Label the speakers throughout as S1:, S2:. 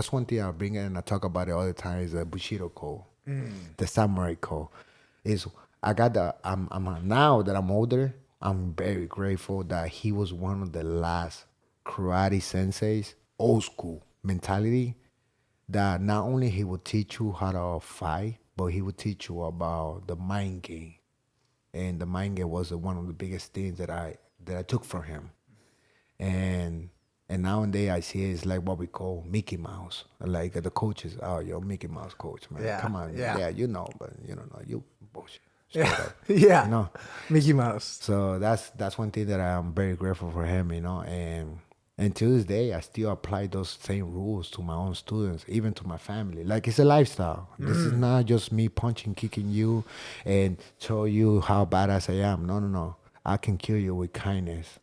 S1: that's one thing I bring in and I talk about it all the time is the Bushido code, the samurai code. Is I got the I'm now that I'm older, I'm very grateful that he was one of the last karate senseis, old school mentality, that not only he would teach you how to fight, but he would teach you about the mind game. And the mind game was one of the biggest things that I took from him. And nowadays I see it's like what we call Mickey Mouse. Like the coaches, oh, yo, Mickey Mouse coach, man.
S2: Yeah,
S1: Come on.
S2: yeah.
S1: Yeah, you know, but you don't know. You bullshit.
S2: Yeah, yeah.
S1: You know?
S2: Mickey Mouse.
S1: So that's one thing that I'm very grateful for him, you know. And to this day, I still apply those same rules to my own students, even to my family. Like, it's a lifestyle. This is not just me punching, kicking you, and show you how badass I am. No. I can kill you with kindness.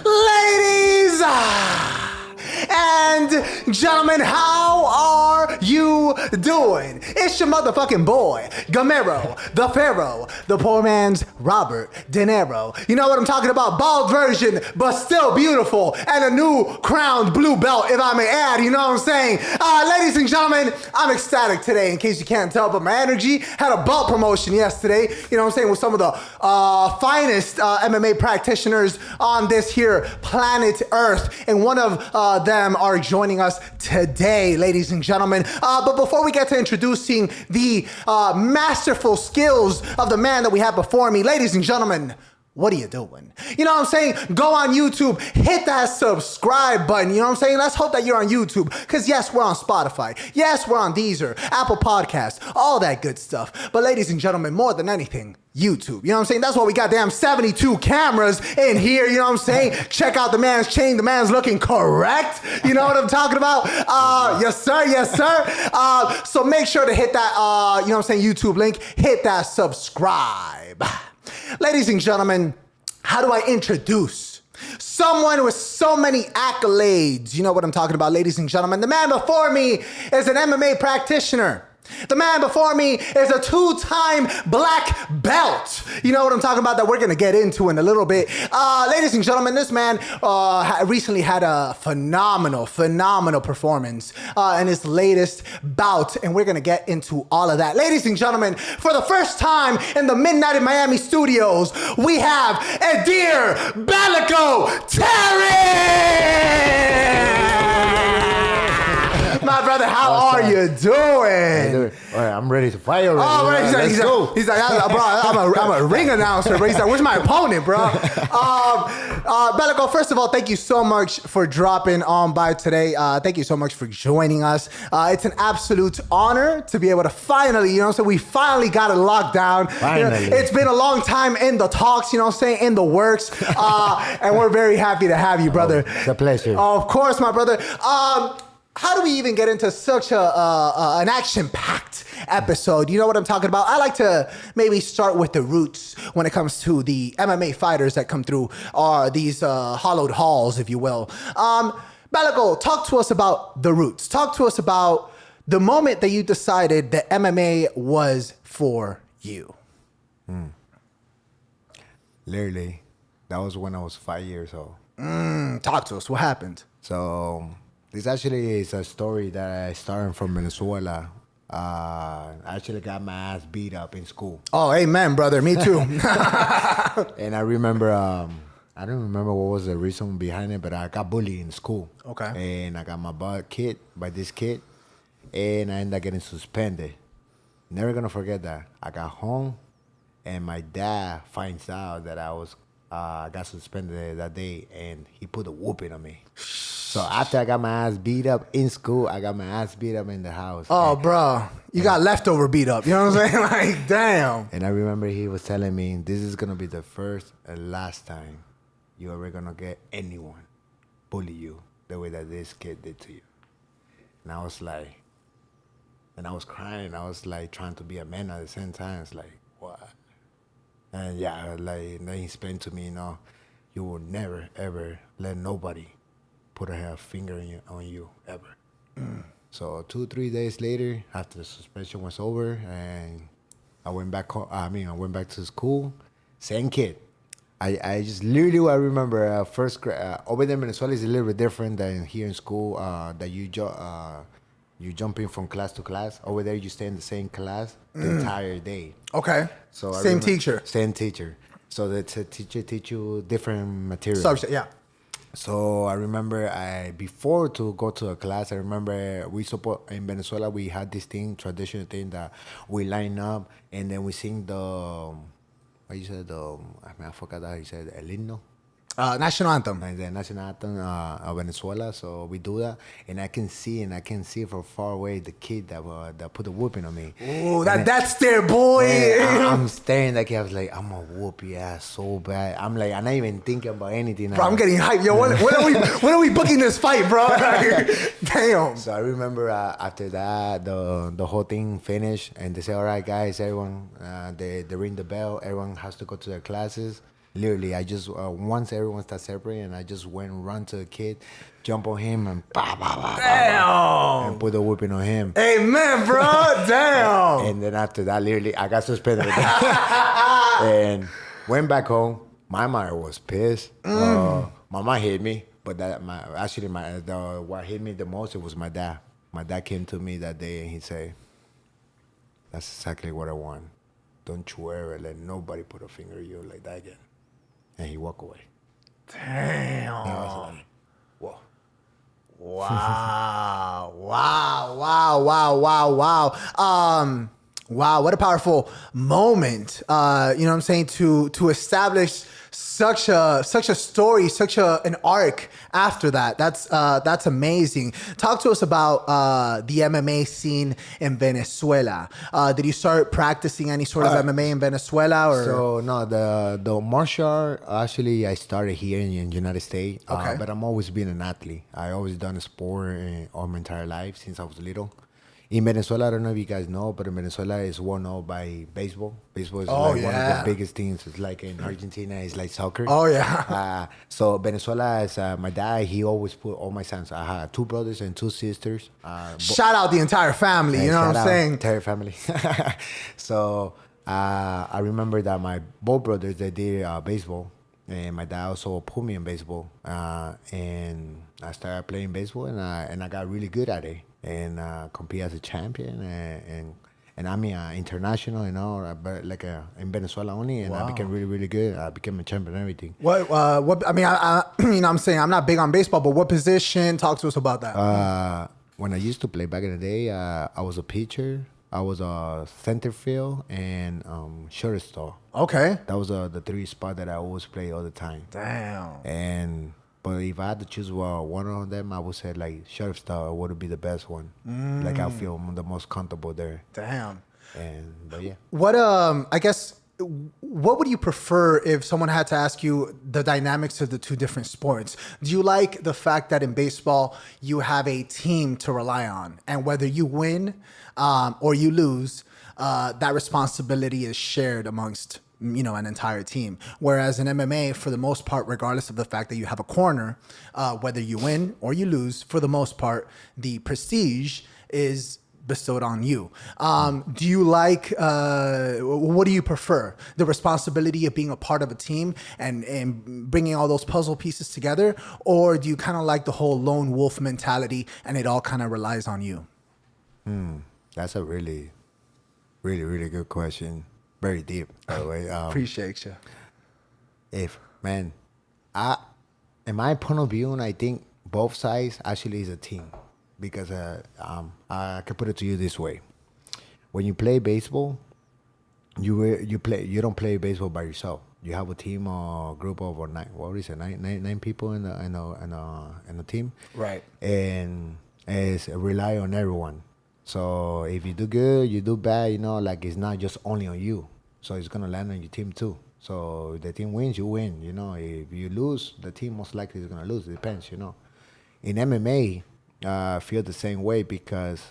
S2: Ladies and gentlemen, how are you doing? It's your motherfucking boy, Gamero, the Pharaoh, the poor man's Robert De Niro. You know what I'm talking about? Bald version, but still beautiful, and a new crowned blue belt, if I may add. You know what I'm saying? Ladies and gentlemen, I'm ecstatic today, in case you can't tell, but my energy had a belt promotion yesterday. You know what I'm saying? With some of the finest MMA practitioners on this here planet Earth, and one of them are joining us today, ladies and gentlemen. But before we get to introducing the masterful skills of the man that we have before me, ladies and gentlemen, what are you doing? You know what I'm saying? Go on YouTube, hit that subscribe button. You know what I'm saying? Let's hope that you're on YouTube. Because yes, we're on Spotify. Yes, we're on Deezer, Apple Podcasts, all that good stuff. But ladies and gentlemen, more than anything, YouTube. You know what I'm saying? That's why we got damn 72 cameras in here. You know what I'm saying? Check out the man's chain. The man's looking correct. You know what I'm talking about? Yes, sir. Yes, sir. So make sure to hit that, you know what I'm saying, YouTube link. Hit that subscribe. Ladies and gentlemen, how do I introduce someone with so many accolades? You know what I'm talking about, ladies and gentlemen. The man before me is an MMA practitioner. The man before me is a two-time black belt. You know what I'm talking about, that we're going to get into in a little bit. Ladies and gentlemen, this man recently had a phenomenal performance in his latest bout, and we're going to get into all of that. Ladies and gentlemen, for the first time in the Midnight in Miami studios, we have Edir Belico Terry! My brother, how are you doing?
S1: All right, I'm ready to fight already.
S2: Oh, right.
S1: Let's go.
S2: He's like, bro, I'm a ring announcer, bro. He's like, where's my opponent, bro? Belico, first of all, thank you so much for dropping on by today. Thank you so much for joining us. It's an absolute honor to be able to finally, you know what I'm saying, we finally got it locked down.
S1: Finally.
S2: You know, it's been a long time in the talks, you know what I'm saying, in the works. And we're very happy to have you, brother.
S1: It's a pleasure.
S2: Of course, my brother. How do we even get into such an action-packed episode? You know what I'm talking about? I like to maybe start with the roots when it comes to the MMA fighters that come through these hollowed halls, if you will. Belico, talk to us about the roots. Talk to us about the moment that you decided that MMA was for you.
S1: Literally, that was when I was 5 years old.
S2: Talk to us. What happened?
S1: So this actually is a story that I started from Venezuela. I actually got my ass beat up in school.
S2: Oh, amen, brother. Me too.
S1: And I remember, I don't remember what was the reason behind it, but I got bullied in school.
S2: Okay.
S1: And I got my butt kicked by this kid, and I ended up getting suspended. Never gonna forget that. I got home, and my dad finds out that I was got suspended that day, and he put a whooping on me. So after I got my ass beat up in school, I got my ass beat up in the house.
S2: Oh, bro. You got leftover beat up. You know what I'm saying? Like, damn.
S1: And I remember he was telling me, this is going to be the first and last time you ever going to get anyone bully you the way that this kid did to you. And I was like, and I was crying. I was like trying to be a man at the same time. It's like, what? And yeah, like, then he explained to me, you know, you will never, ever let nobody put a finger on you, ever. So 2-3 days later, after the suspension was over, and I went back home. I went back to school. Same kid. I just literally what I remember first grade over there in Venezuela is a little bit different than here in school. That you jumping from class to class. Over there, you stay in the same class the entire day.
S2: Okay.
S1: So
S2: Same teacher.
S1: Same teacher. So the teacher teach you different material.
S2: Subject, yeah.
S1: So I remember before to go to a class, I remember in Venezuela we had this traditional thing that we line up and then we sing what you said, I forgot how you said, el himno.
S2: National anthem.
S1: Like the national anthem of Venezuela. So we do that, and I can see from far away the kid that put the whooping on me.
S2: Oh, that's their boy.
S1: Man, I'm staring like I was like, I'm gonna whoop your ass so bad. I'm like, I'm not even thinking about anything.
S2: Bro, I'm getting hyped. Yo, when are we booking this fight, bro? Damn.
S1: So I remember after that, the whole thing finished, and they say, all right, guys, everyone, they ring the bell. Everyone has to go to their classes. Literally, I just once everyone started separating, I just run to the kid, jump on him, and
S2: Damn.
S1: and put the whipping on him.
S2: Amen, bro. Damn.
S1: And then after that, literally, I got suspended and went back home. My mother was pissed. My mom hit me, but what hit me the most, it was my dad. My dad came to me that day and he said, "That's exactly what I want. Don't you ever let nobody put a finger at you like that again." And he walked away.
S2: Damn.
S1: And I was like, whoa.
S2: Wow. Wow, what a powerful moment. You know what I'm saying? To establish such a story, an arc after that. That's amazing. Talk to us about the MMA scene in Venezuela. Did you start practicing any sort of MMA in Venezuela? Or?
S1: So no, the martial art, actually I started here in the United States.
S2: Okay.
S1: But I'm always been an athlete. I always done a sport all my entire life since I was little. In Venezuela, I don't know if you guys know, but in Venezuela is one known by baseball. Baseball is one of the biggest things. It's like in Argentina, it's like soccer.
S2: Oh, yeah.
S1: So Venezuela is my dad. He always put all my sons. I had 2 brothers and 2 sisters.
S2: Shout out the entire family. You know what I'm saying?
S1: Entire family. So I remember that my both brothers, they did baseball. And my dad also put me in baseball. And I started playing baseball, and I got really good at it. And compete as a champion, and I'm international, you know, but like in Venezuela only, and I became really, really good. I became a champion and everything.
S2: What I mean, I you know what I'm saying, I'm not big on baseball, but what position? Talk to us about that.
S1: When I used to play back in the day, I was a pitcher. I was a center field and shortstop.
S2: Okay.
S1: That was the 3 spot that I always play all the time.
S2: Damn.
S1: But if I had to choose one of them, I would say like shortstop would be the best one. Like I feel the most comfortable there.
S2: Damn.
S1: But yeah.
S2: What I guess, what would you prefer if someone had to ask you the dynamics of the 2 different sports? Do you like the fact that in baseball you have a team to rely on, and whether you win or you lose, that responsibility is shared amongst an entire team? Whereas in MMA, for the most part, regardless of the fact that you have a corner, whether you win or you lose, for the most part, the prestige is bestowed on you. Do you like, what do you prefer? The responsibility of being a part of a team and bringing all those puzzle pieces together? Or do you kind of like the whole lone wolf mentality and it all kind of relies on you?
S1: That's a really, really, really good question. Very deep, by the way.
S2: Appreciate you.
S1: In my point of view, and I think both sides actually is a team, because I can put it to you this way: when you play baseball, you don't play baseball by yourself. You have a team or group of nine people in a team,
S2: right?
S1: And it's rely on everyone. So if you do good, you do bad, like it's not just only on you. So it's going to land on your team too. So if the team wins, you win, If you lose, the team most likely is going to lose. It depends, In MMA, I feel the same way, because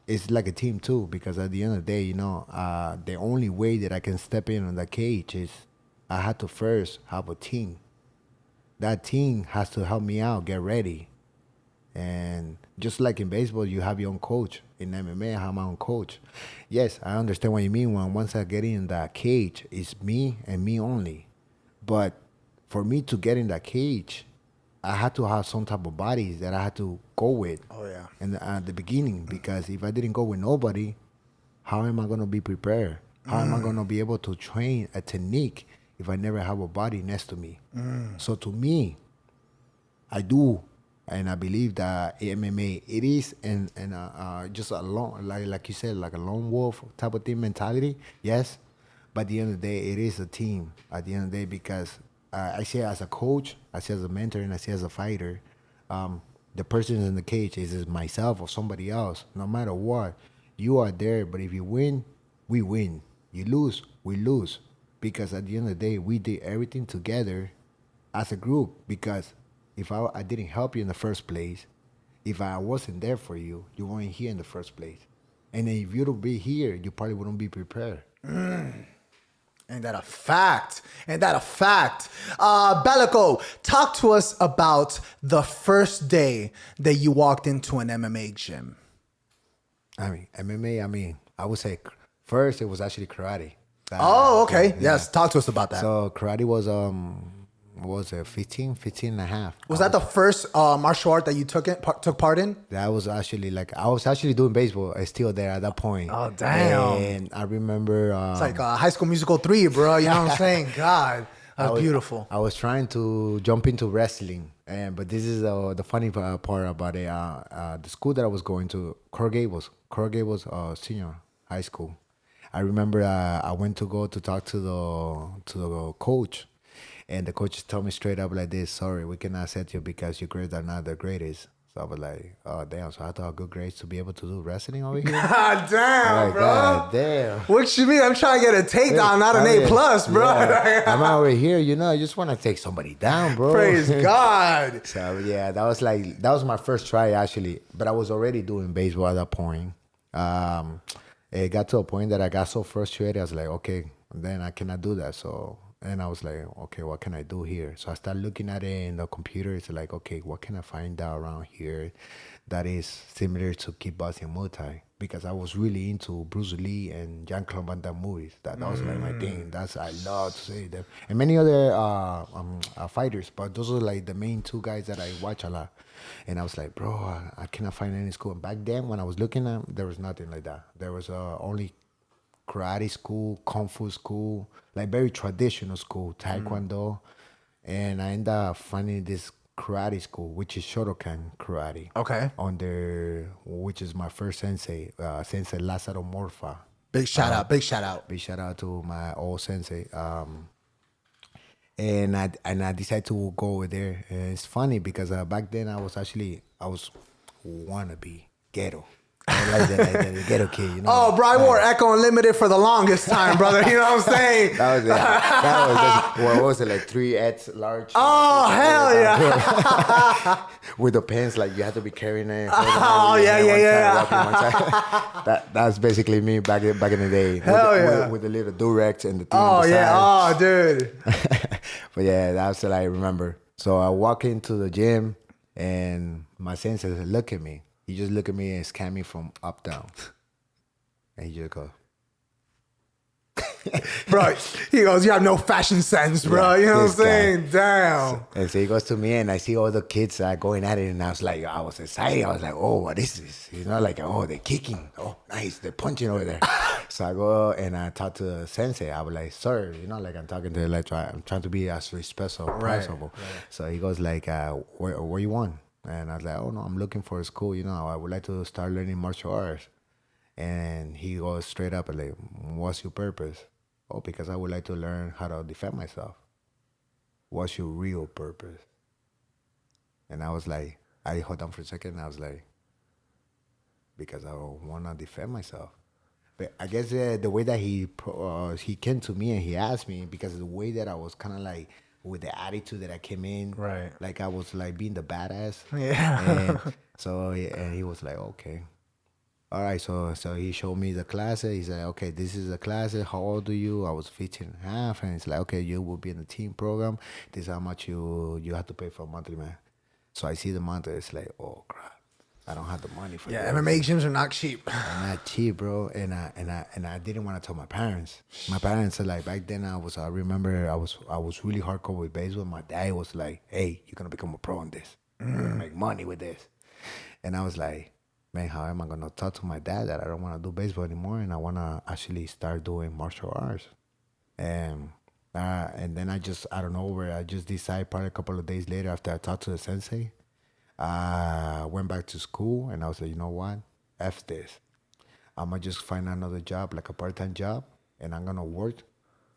S1: it's like a team too. Because at the end of the day, the only way that I can step in on the cage is I had to first have a team. That team has to help me out, get ready. And just like in baseball, you have your own coach. In MMA, I have my own coach. Yes, I understand what you mean. Once I get in that cage, it's me and me only. But for me to get in that cage, I had to have some type of bodies that I had to go with.
S2: Oh, yeah.
S1: At the beginning, because if I didn't go with nobody, how am I gonna be prepared? How am I gonna be able to train a technique if I never have a body next to me? So to me, I do, and I believe that MMA it is and just a lone, like you said, like a lone wolf type of thing mentality. Yes, but at the end of the day, it is a team. At the end of the day, because I see it as a coach, I see it as a mentor, and I see it as a fighter. The person in the cage is myself or somebody else. No matter what, you are there. But if you win, we win. You lose, we lose. Because at the end of the day, we did everything together as a group. Because if I didn't help you in the first place, if I wasn't there for you, you weren't here in the first place. And then if you don't be here, you probably wouldn't be prepared.
S2: Ain't that a fact? Ain't that a fact? Belico, talk to us about the first day that you walked into an MMA gym.
S1: I mean, MMA, I would say first it was actually karate.
S2: Oh, okay.
S1: Yeah.
S2: Yes, talk to us about that.
S1: So karate was, what was it, 15 and a half.
S2: Was that the first martial art that you took part in?
S1: That was actually I was actually doing baseball still there at that point.
S2: Oh, damn.
S1: And I remember.
S2: It's like High School Musical 3, bro. You know what I'm saying? God, that's beautiful.
S1: I was trying to jump into wrestling. But this is the funny part about it. The school that I was going to, Coral Gables senior high school. I remember I went to go to talk to the coach. And the coach told me straight up like this: sorry, we cannot accept you because your grades are not the greatest. So I was like, oh, damn. So I had to have good grades to be able to do wrestling over here?
S2: God damn,
S1: like,
S2: bro.
S1: God damn.
S2: What you mean? I'm trying to get a takedown, not an A+, bro.
S1: Yeah. I'm over here, I just want to take somebody down, bro.
S2: Praise God.
S1: So, yeah, that was my first try, actually. But I was already doing baseball at that point. It got to a point that I got so frustrated. I was like, okay, then I cannot do that. So... And I was like, okay, what can I do here? So I started looking at it in the computer. It's like, okay, what can I find out around here that is similar to kickboxing and Muay Thai? Because I was really into Bruce Lee and Jean-Claude Van Damme movies. That was like my thing. I love to say them. And many other fighters, but those are like the main two guys that I watch a lot. And I was like, bro, I cannot find any school. And back then, when I was looking at them, there was nothing like that. There was only karate school, kung fu school, like very traditional school, taekwondo. And I ended up finding this karate school, which is Shotokan karate.
S2: Okay.
S1: Which is my first sensei, Sensei Lázaro Morfa.
S2: Big shout out.
S1: Big shout out to my old sensei. And I decided to go over there. And it's funny because back then I was wannabe ghetto. I like the ghetto kid,
S2: Oh, bro, I wore Echo Unlimited for the longest time, brother. You know what I'm saying?
S1: What was it, like 3X large?
S2: Oh, hell yeah.
S1: With the pants, like you had to be carrying it.
S2: Oh, yeah.
S1: That's basically me back in the day.
S2: Hell
S1: with the little Durex and the thing
S2: on
S1: the
S2: side.
S1: side.
S2: Oh, dude.
S1: But yeah, that's what I remember. So I walk into the gym and my sensei said, look at me. He just looked at me and scanned me from up down. And he just goes.
S2: Bro, he goes, you have no fashion sense, bro. You know what I'm saying? Damn.
S1: And so he goes to me and I see all the kids going at it. And I was excited. I was like, oh, what is this? Like, oh, they're kicking. Oh, nice. They're punching over there. So I go and I talk to the sensei. I was like, sir, like I'm talking to the I'm trying to be as respectful as possible. Right. So he goes like, where you want? And I was like, oh, no, I'm looking for a school. I would like to start learning martial arts. And he goes straight up and like, what's your purpose? Oh, because I would like to learn how to defend myself. What's your real purpose? And I was like, I hold on for a second. And I was like, because I want to defend myself. But I guess the way that he came to me and he asked me, because of the way that I was kind of like, with the attitude that I came in,
S2: right?
S1: Like I was like being the badass.
S2: Yeah.
S1: And he was like, okay, all right. So he showed me the classes. He said, okay, this is the classes. How old are you? I was 15 and a half. And it's like, okay, you will be in the team program. This is how much you have to pay for a monthly, man. So I see the month. It's like, oh crap, I don't have the money for
S2: Yeah,
S1: this.
S2: MMA gyms are not cheap.
S1: I'm not cheap, bro. And I didn't want to tell my parents. My parents said like back then I remember I was really hardcore with baseball. My dad was like, hey, you're gonna become a pro in this. You're gonna make money with this. And I was like, man, how am I gonna talk to my dad that I don't want to do baseball anymore and I wanna actually start doing martial arts? And then I don't know where I just decided probably a couple of days later after I talked to the sensei, I went back to school and I was like, you know what? F this. I'm going to just find another job, like a part-time job, and I'm going to work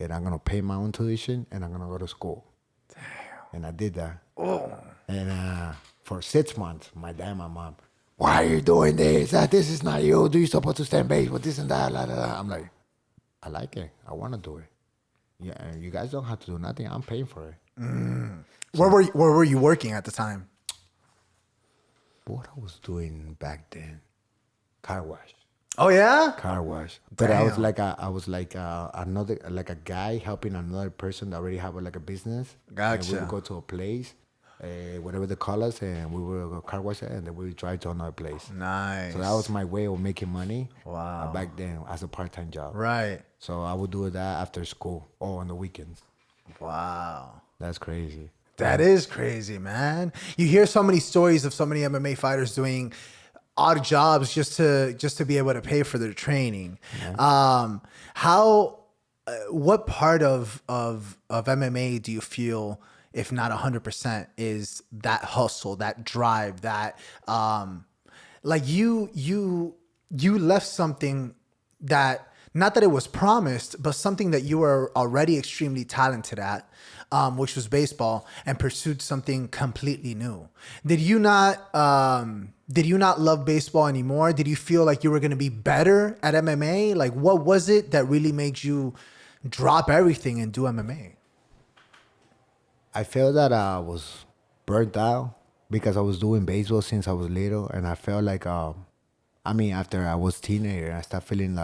S1: and I'm going to pay my own tuition and I'm going to go to school. Damn. And I did that. Oh. And for 6 months, my dad and my mom, why are you doing this? This is not you. Do you supposed to stay in baseball? This and that. Blah, blah, blah. I'm like, I like it. I want to do it. Yeah, and you guys don't have to do nothing. I'm paying for it.
S2: So, where were you working at the time?
S1: What I was doing back then, car wash.
S2: Oh yeah,
S1: car wash. But
S2: Damn.
S1: I was like another like a guy helping another person that already have like a business.
S2: Gotcha.
S1: And we would go to a place, whatever they call us, and we would go car wash it, and then we would drive to another place.
S2: Nice.
S1: So that was my way of making money.
S2: Wow.
S1: Back then as a part-time job.
S2: Right.
S1: So I would do that after school or on the weekends.
S2: Wow.
S1: That's crazy.
S2: That is crazy, man. You hear so many stories of so many MMA fighters doing odd jobs just to be able to pay for their training. Yeah. What part of MMA do you feel, if not 100%, is that hustle, that drive, that like you left something that, not that it was promised, but something that you were already extremely talented at, which was baseball, and pursued something completely new. Did you not love baseball anymore? Did you feel like you were going to be better at MMA? Like, what was it that really made you drop everything and do MMA?
S1: I felt that I was burnt out because I was doing baseball since I was little, and I felt like, after I was teenager, I started feeling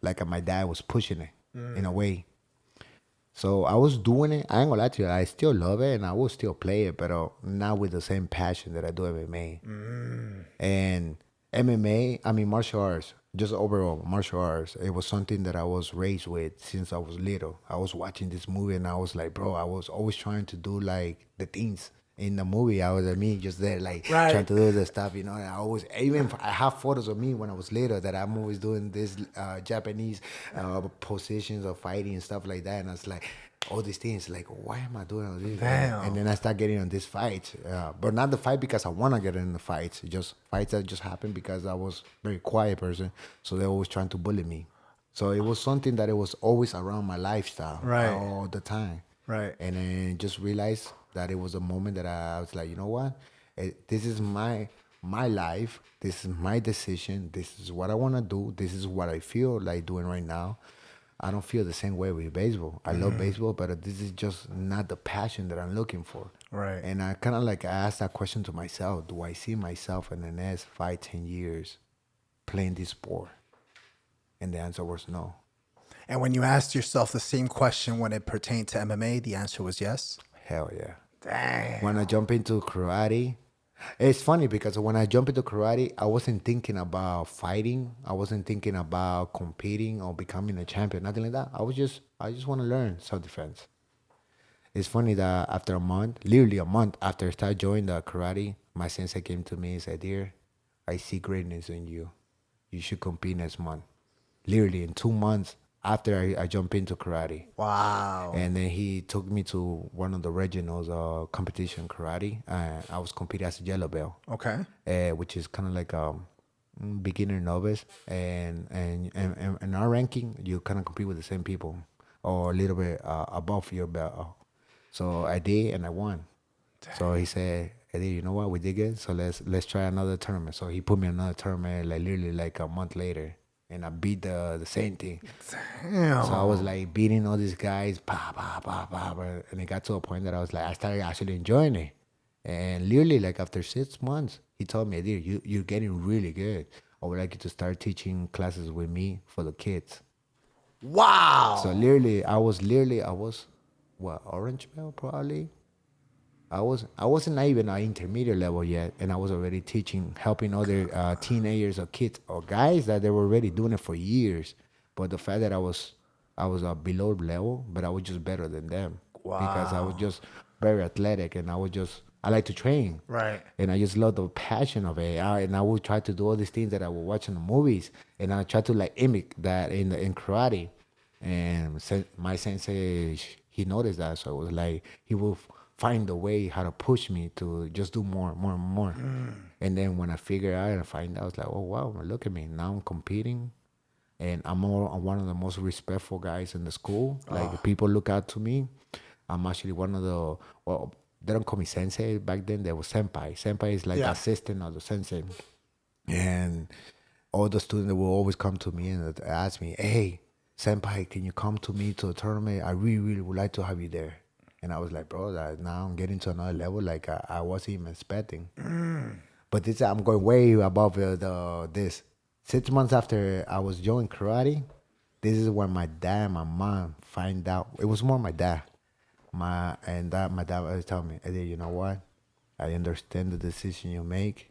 S1: like my dad was pushing it in a way. So I was doing it. I ain't gonna lie to you. I still love it and I will still play it, but not with the same passion that I do MMA. And MMA, martial arts, just overall martial arts, it was something that I was raised with since I was little. I was watching this movie and I was like, bro, I was always trying to do like the things in the movie. I was just there like trying to do the stuff, And I have photos of me when I was little that I'm always doing this Japanese positions of fighting and stuff like that. And I was like, all these things, like, why am I doing all this?
S2: Damn.
S1: And then I start getting on this fight, but not the fight because I want to get in the fights. Just fights that just happened because I was a very quiet person. So they're always trying to bully me. So it was something that it was always around my lifestyle all the time.
S2: Right.
S1: And then just realized that it was a moment that I was like, you know what? This is my life. This is my decision. This is what I want to do. This is what I feel like doing right now. I don't feel the same way with baseball. I love baseball, but this is just not the passion that I'm looking for.
S2: Right.
S1: And I kind of like asked that question to myself. Do I see myself in the next 5-10 years playing this sport? And the answer was no.
S2: And when you asked yourself the same question when it pertained to MMA, the answer was yes?
S1: Hell yeah.
S2: Dang.
S1: When I jump into karate, it's funny because when I jump into karate, I wasn't thinking about fighting. I wasn't thinking about competing or becoming a champion, nothing like that. I just want to learn self-defense. It's funny that after literally a month after I started joining the karate, my sensei came to me and said, Edir, I see greatness in you. You should compete next month. Literally in 2 months after I jumped into karate.
S2: Wow.
S1: And then he took me to one of the regionals competition karate. I was competing as a yellow belt.
S2: Okay.
S1: Which is kind of like a beginner novice. And in our ranking, you kind of compete with the same people or a little bit above your belt. So I did, and I won. Dang. So he said, Edir, you know what? We did good. So let's try another tournament. So he put me in another tournament literally like a month later. And I beat the same thing.
S2: Damn.
S1: So I was like beating all these guys, and it got to a point that I started actually enjoying it. And literally, like after 6 months, he told me, Edir, you're getting really good. I would like you to start teaching classes with me for the kids.
S2: Wow.
S1: So literally, I was what, orange belt probably? I wasn't even at intermediate level yet, and I was already teaching, helping other teenagers or kids or guys that they were already doing it for years. But the fact that I was below level, but I was just better than them because I was just very athletic, and I like to train,
S2: Right.
S1: and I just love the passion of it. And I would try to do all these things that I would watch in the movies, and I try to like imitate that in karate. And my sensei, he noticed that, so it was like he will find a way how to push me to just do more and more. And then when I figure out and I find out, I was like, oh wow, look at me now, I'm competing, and I'm one of the most respectful guys in the school. Like people look out to me. I'm actually one of the they don't call me sensei back then. They were senpai. Senpai is like the assistant of the sensei, and all the students will always come to me and ask me, hey, senpai, can you come to me to a tournament? I really, really would like to have you there. And I was like, bro, now I'm getting to another level like I wasn't even expecting. But this, I'm going way above this. 6 months after I was joining karate, this is when my dad and my mom find out. It was more my dad. My dad was telling me, Edir, you know what? I understand the decision you make.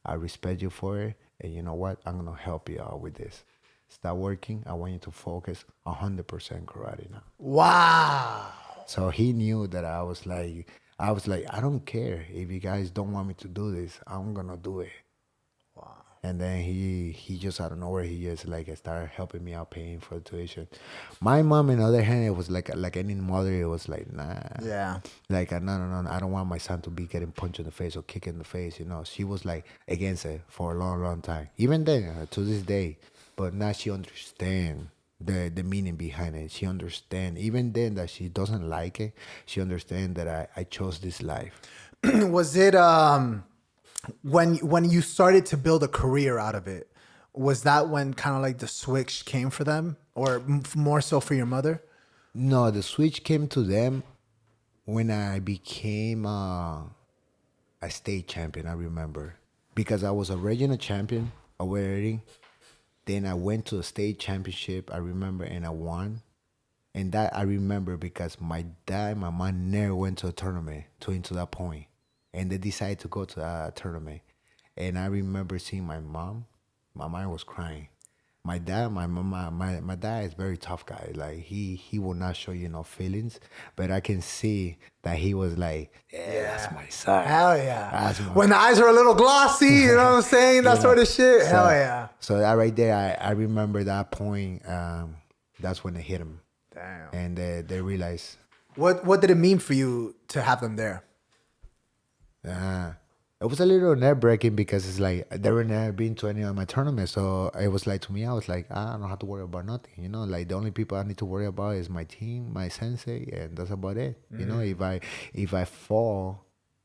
S1: I respect you for it. And you know what? I'm going to help you out with this. Start working. I want you to focus 100% karate now.
S2: Wow.
S1: So he knew that I was like, I don't care if you guys don't want me to do this. I'm going to do it.
S2: Wow.
S1: And then he just out of nowhere, he just like started helping me out, paying for the tuition. My mom, on the other hand, it was like any mother, it was like, nah.
S2: Yeah.
S1: Like, no, I don't want my son to be getting punched in the face or kicked in the face, you know. She was like against it for a long time. Even then, to this day. But now she understands the meaning behind it. She understands, even then that she doesn't like it, she understands that I chose this life.
S2: Was it when you started to build a career out of it, was that when kind of like the switch came for them, or more so for your mother?
S1: No, the switch came to them when I became a state champion, I remember. Because I was a regional champion already. Then I went to the state championship, I remember, and I won. And that I remember because my dad and my mom never went to a tournament into that point. And they decided to go to that tournament. And I remember seeing my mom. My mom was crying. My dad, my dad is a very tough guy. Like he will not show you no feelings, but I can see that he was like, yeah, that's my son.
S2: Hell yeah. When the eyes are a little glossy, you know what I'm saying? That sort of shit. Hell yeah.
S1: So that right there, I remember that point. That's when it hit him.
S2: Damn.
S1: And they realized.
S2: What did it mean for you to have them there?
S1: It was a little nerve-breaking because it's like they were never been to any of my tournaments. So it was like, to me, I was like, I don't have to worry about nothing. You know, like the only people I need to worry about is my team, my sensei, and that's about it. You know, if I fall,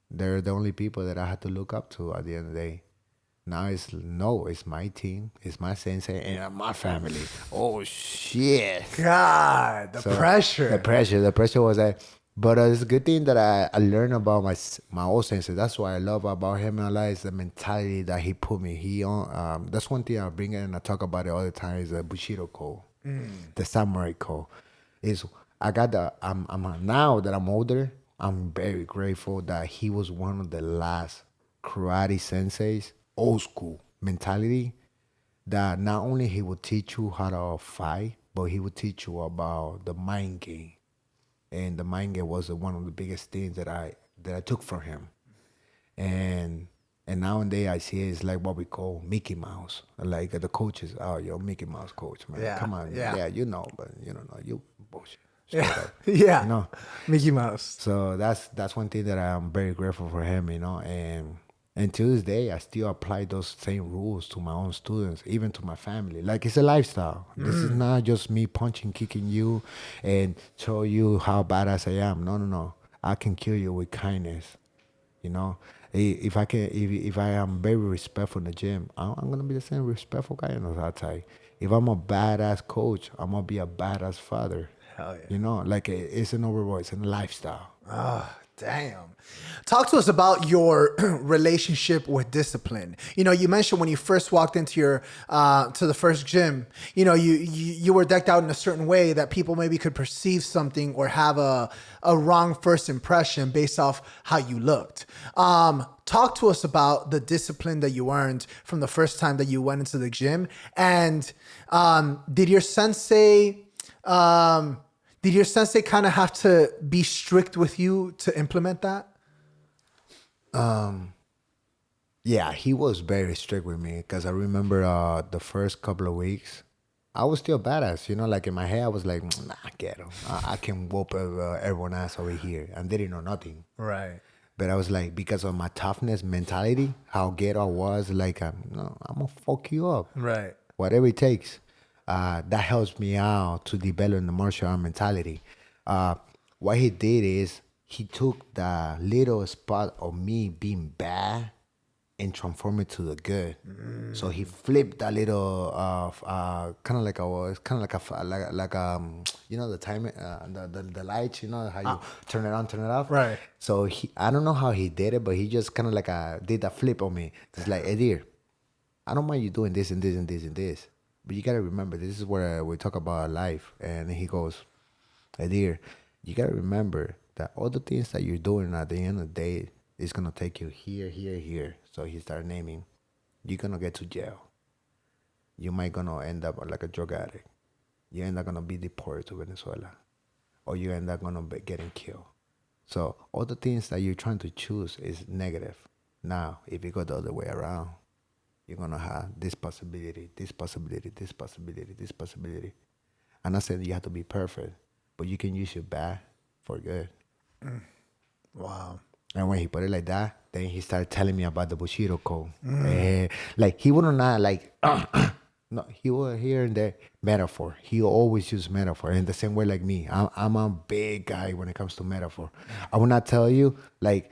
S1: they're the only people that I had to look up to at the end of the day. Now it's my team, it's my sensei, and my family. Oh shit!
S2: God, the pressure.
S1: The pressure was that. But it's a good thing that I learned about my old sensei. That's what I love about him in life, is the mentality that he put me. That's one thing I bring in and I talk about it all the time, is the Bushido code, the samurai code. Now that I'm older, I'm very grateful that he was one of the last karate senseis, old school mentality, that not only he would teach you how to fight, but he would teach you about the mind game. And the mind game was one of the biggest things that I took from him. And nowadays I see it's like what we call Mickey Mouse. Like the coaches, oh, you're Mickey Mouse coach, man.
S2: Yeah,
S1: Come on, yeah, you know, but you don't know, you bullshit.
S2: Yeah, yeah.
S1: You know,
S2: Mickey Mouse.
S1: So that's one thing that I'm very grateful for him, you know, and to this day, I still apply those same rules to my own students, even to my family. Like, it's a lifestyle. This is not just me punching, kicking you, and show you how badass I am. No. I can kill you with kindness. You know, if I am very respectful in the gym, I'm gonna be the same respectful guy on the outside. If I'm a badass coach, I'm gonna be a badass father.
S2: Hell yeah.
S1: You know, like it's an overall, it's a lifestyle.
S2: Damn. Talk to us about your relationship with discipline. You know, you mentioned when you first walked into your to the first gym, you know, you were decked out in a certain way that people maybe could perceive something or have a wrong first impression based off how you looked. Talk to us about the discipline that you earned from the first time that you went into the gym, and did your sensei kind of have to be strict with you to implement that?
S1: Yeah, he was very strict with me because I remember the first couple of weeks, I was still badass. You know, like in my head, I was like, nah, get him. I can whoop everyone ass over here. And they didn't know nothing.
S2: Right.
S1: But I was like, because of my toughness mentality, how ghetto I was, like, no, I'm going to fuck you up.
S2: Right.
S1: Whatever it takes. That helps me out to develop the martial art mentality. What he did is he took the little spot of me being bad and transformed it to the good. So he flipped that little kind of like you know, the time the lights, you know how you turn it on, turn it off.
S2: Right.
S1: So I don't know how he did it, but he just kind of like did a flip on me. It's like, Edir, I don't mind you doing this and this and this and this, but you gotta remember this is where we talk about life. And he goes, Edir, you gotta remember that all the things that you're doing at the end of the day is gonna take you here, here, here. So he started naming. You're gonna get to jail. You might gonna end up like a drug addict. You end up gonna be deported to Venezuela, or you end up gonna be getting killed. So all the things that you're trying to choose is negative. Now, if you go the other way around, you're gonna have this possibility, this possibility, this possibility, this possibility. I'm not saying you have to be perfect, but you can use your bad for good.
S2: Wow.
S1: And when he put it like that, then he started telling me about the Bushido code. Like he wouldn't not like, no, he would here and there metaphor. He always use metaphor in the same way like me. I'm a big guy when it comes to metaphor. I will not tell you like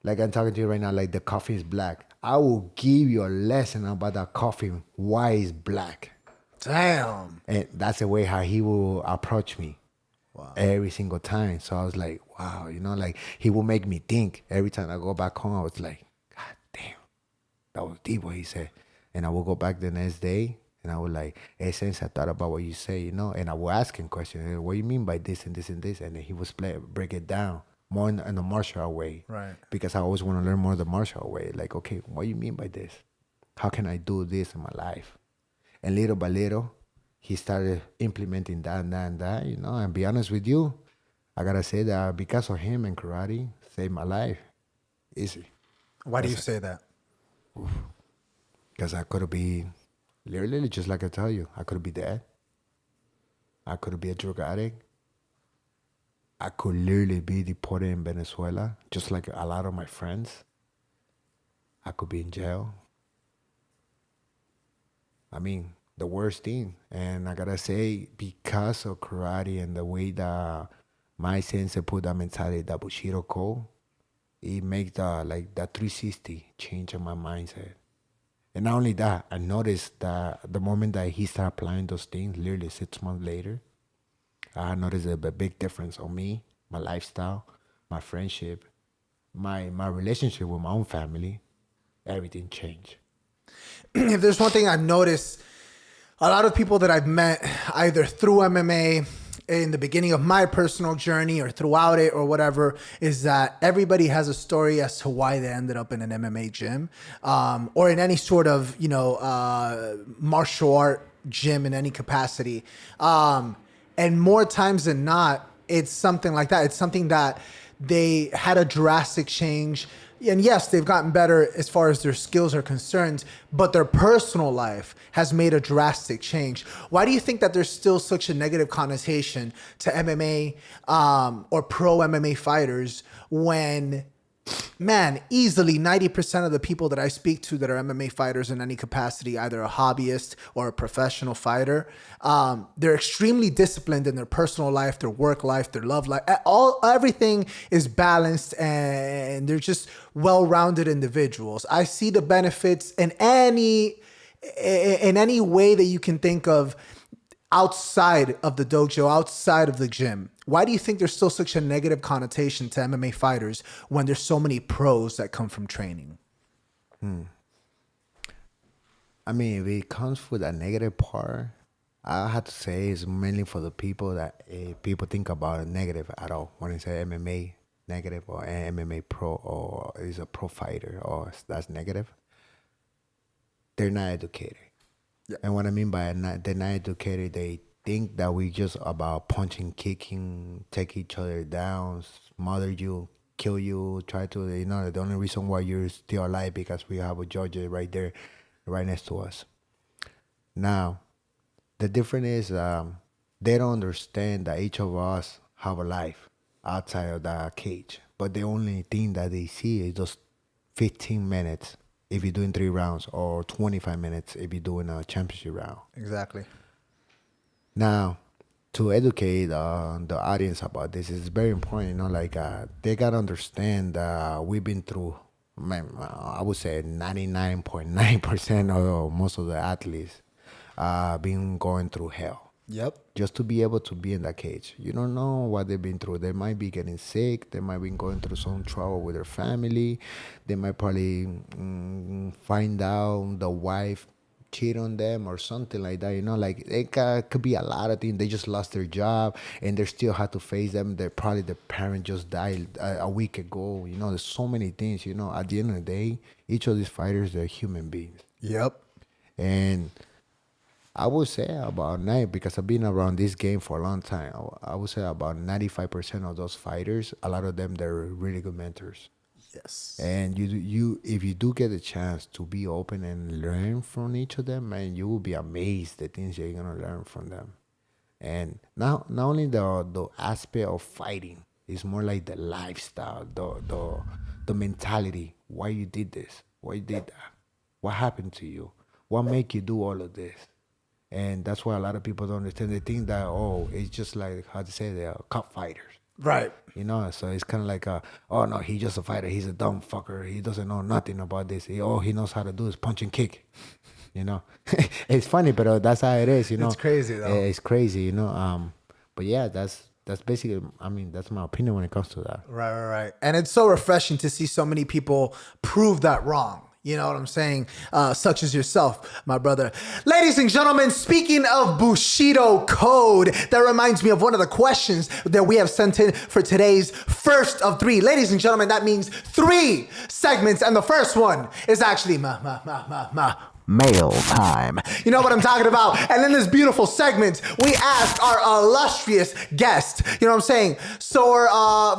S1: I'm talking to you right now, like the coffee is black. I will give you a lesson about that coffee, why it's black.
S2: Damn.
S1: And that's the way how he will approach me.
S2: Wow.
S1: Every single time. So I was like, wow, you know, like he will make me think. Every time I go back home, I was like, God damn, that was deep what he said. And I will go back the next day and I was like, hey, since I thought about what you say, you know, and I will ask him questions. Hey, what do you mean by this and this and this? And then he would break it down more in the martial art way.
S2: Right.
S1: Because I always want to learn more the martial art way. Like, okay, what do you mean by this? How can I do this in my life? And little by little, he started implementing that and that and that, you know. And be honest with you, I gotta say that because of him and karate saved my life. Easy.
S2: Why do you say that?
S1: Because I could be, literally, just like I tell you, I could be dead. I could be a drug addict. I could literally be deported in Venezuela, just like a lot of my friends. I could be in jail. I mean, the worst thing. And I gotta say, because of karate and the way that my sensei put that mentality, that Bushido code, it makes that 360 change in my mindset. And not only that, I noticed that the moment that he started applying those things, literally 6 months later, I noticed a big difference on me, my lifestyle, my friendship, my relationship with my own family. Everything changed.
S2: If there's one thing I've noticed, a lot of people that I've met either through MMA in the beginning of my personal journey or throughout it or whatever, is that everybody has a story as to why they ended up in an MMA gym, or in any sort of, you know, martial art gym in any capacity. And more times than not, it's something like that. It's something that they had a drastic change. And yes, they've gotten better as far as their skills are concerned, but their personal life has made a drastic change. Why do you think that there's still such a negative connotation to MMA or pro MMA fighters when, man, easily 90% of the people that I speak to that are MMA fighters in any capacity, either a hobbyist or a professional fighter, they're extremely disciplined in their personal life, their work life, their love life. Everything is balanced and they're just well-rounded individuals. I see the benefits in any way that you can think of outside of the dojo, outside of the gym, Why do you think there's still such a negative connotation to MMA fighters when there's so many pros that come from training?
S1: I mean, if it comes with a negative part, I have to say it's mainly for the people that people think about it negative at all. When they say MMA negative or MMA pro or is a pro fighter or that's negative, they're not educated.
S2: Yeah.
S1: And what I mean by they're not educated, they think that we just about punching, kicking, take each other down, smother you, kill you, try to, the only reason why you're still alive because we have a Georgia right there, right next to us. Now, the difference is they don't understand that each of us have a life outside of the cage. But the only thing that they see is just 15 minutes if you're doing 3 rounds or 25 minutes if you're doing a championship round.
S2: Exactly.
S1: Now, to educate the audience about this is very important. They got to understand that we've been through, I would say 99.9% of most of the athletes been going through hell.
S2: Yep.
S1: Just to be able to be in that cage. You don't know what they've been through. They might be getting sick. They might be going through some trouble with their family. They might probably find out the wife cheat on them or something like that. It could be a lot of things. They just lost their job and they still have to face them. They're probably the parent just died a week ago. There's so many things. At the end of the day, each of these fighters, they're human beings.
S2: Yep.
S1: And I would say about because I've been around this game for a long time. I would say about 95% of those fighters, a lot of them, they're really good mentors.
S2: Yes.
S1: And you if you do get a chance to be open and learn from each of them, man, you will be amazed the things you're gonna learn from them. And not only the aspect of fighting, it's more like the lifestyle, the mentality. Why you did this? Why you did that? What happened to you? What make you do all of this? And that's why a lot of people don't understand. They think that, it's just like, how to say, they're cup fighters.
S2: Right.
S1: So it's kind of like, oh, no, he's just a fighter. He's a dumb fucker. He doesn't know nothing about this. All he knows how to do is punch and kick. It's funny, but that's how it is,
S2: It's crazy, though.
S1: It's crazy, But yeah, that's basically, that's my opinion when it comes to that.
S2: Right. And it's so refreshing to see so many people prove that wrong. You know what I'm saying? Such as yourself, my brother. Ladies and gentlemen, speaking of Bushido code, that reminds me of one of the questions that we have sent in for today's first of 3. Ladies and gentlemen, that means 3 segments. And the first one is actually mail time. You know what I'm talking about? And in this beautiful segment, we asked our illustrious guest, you know what I'm saying? So,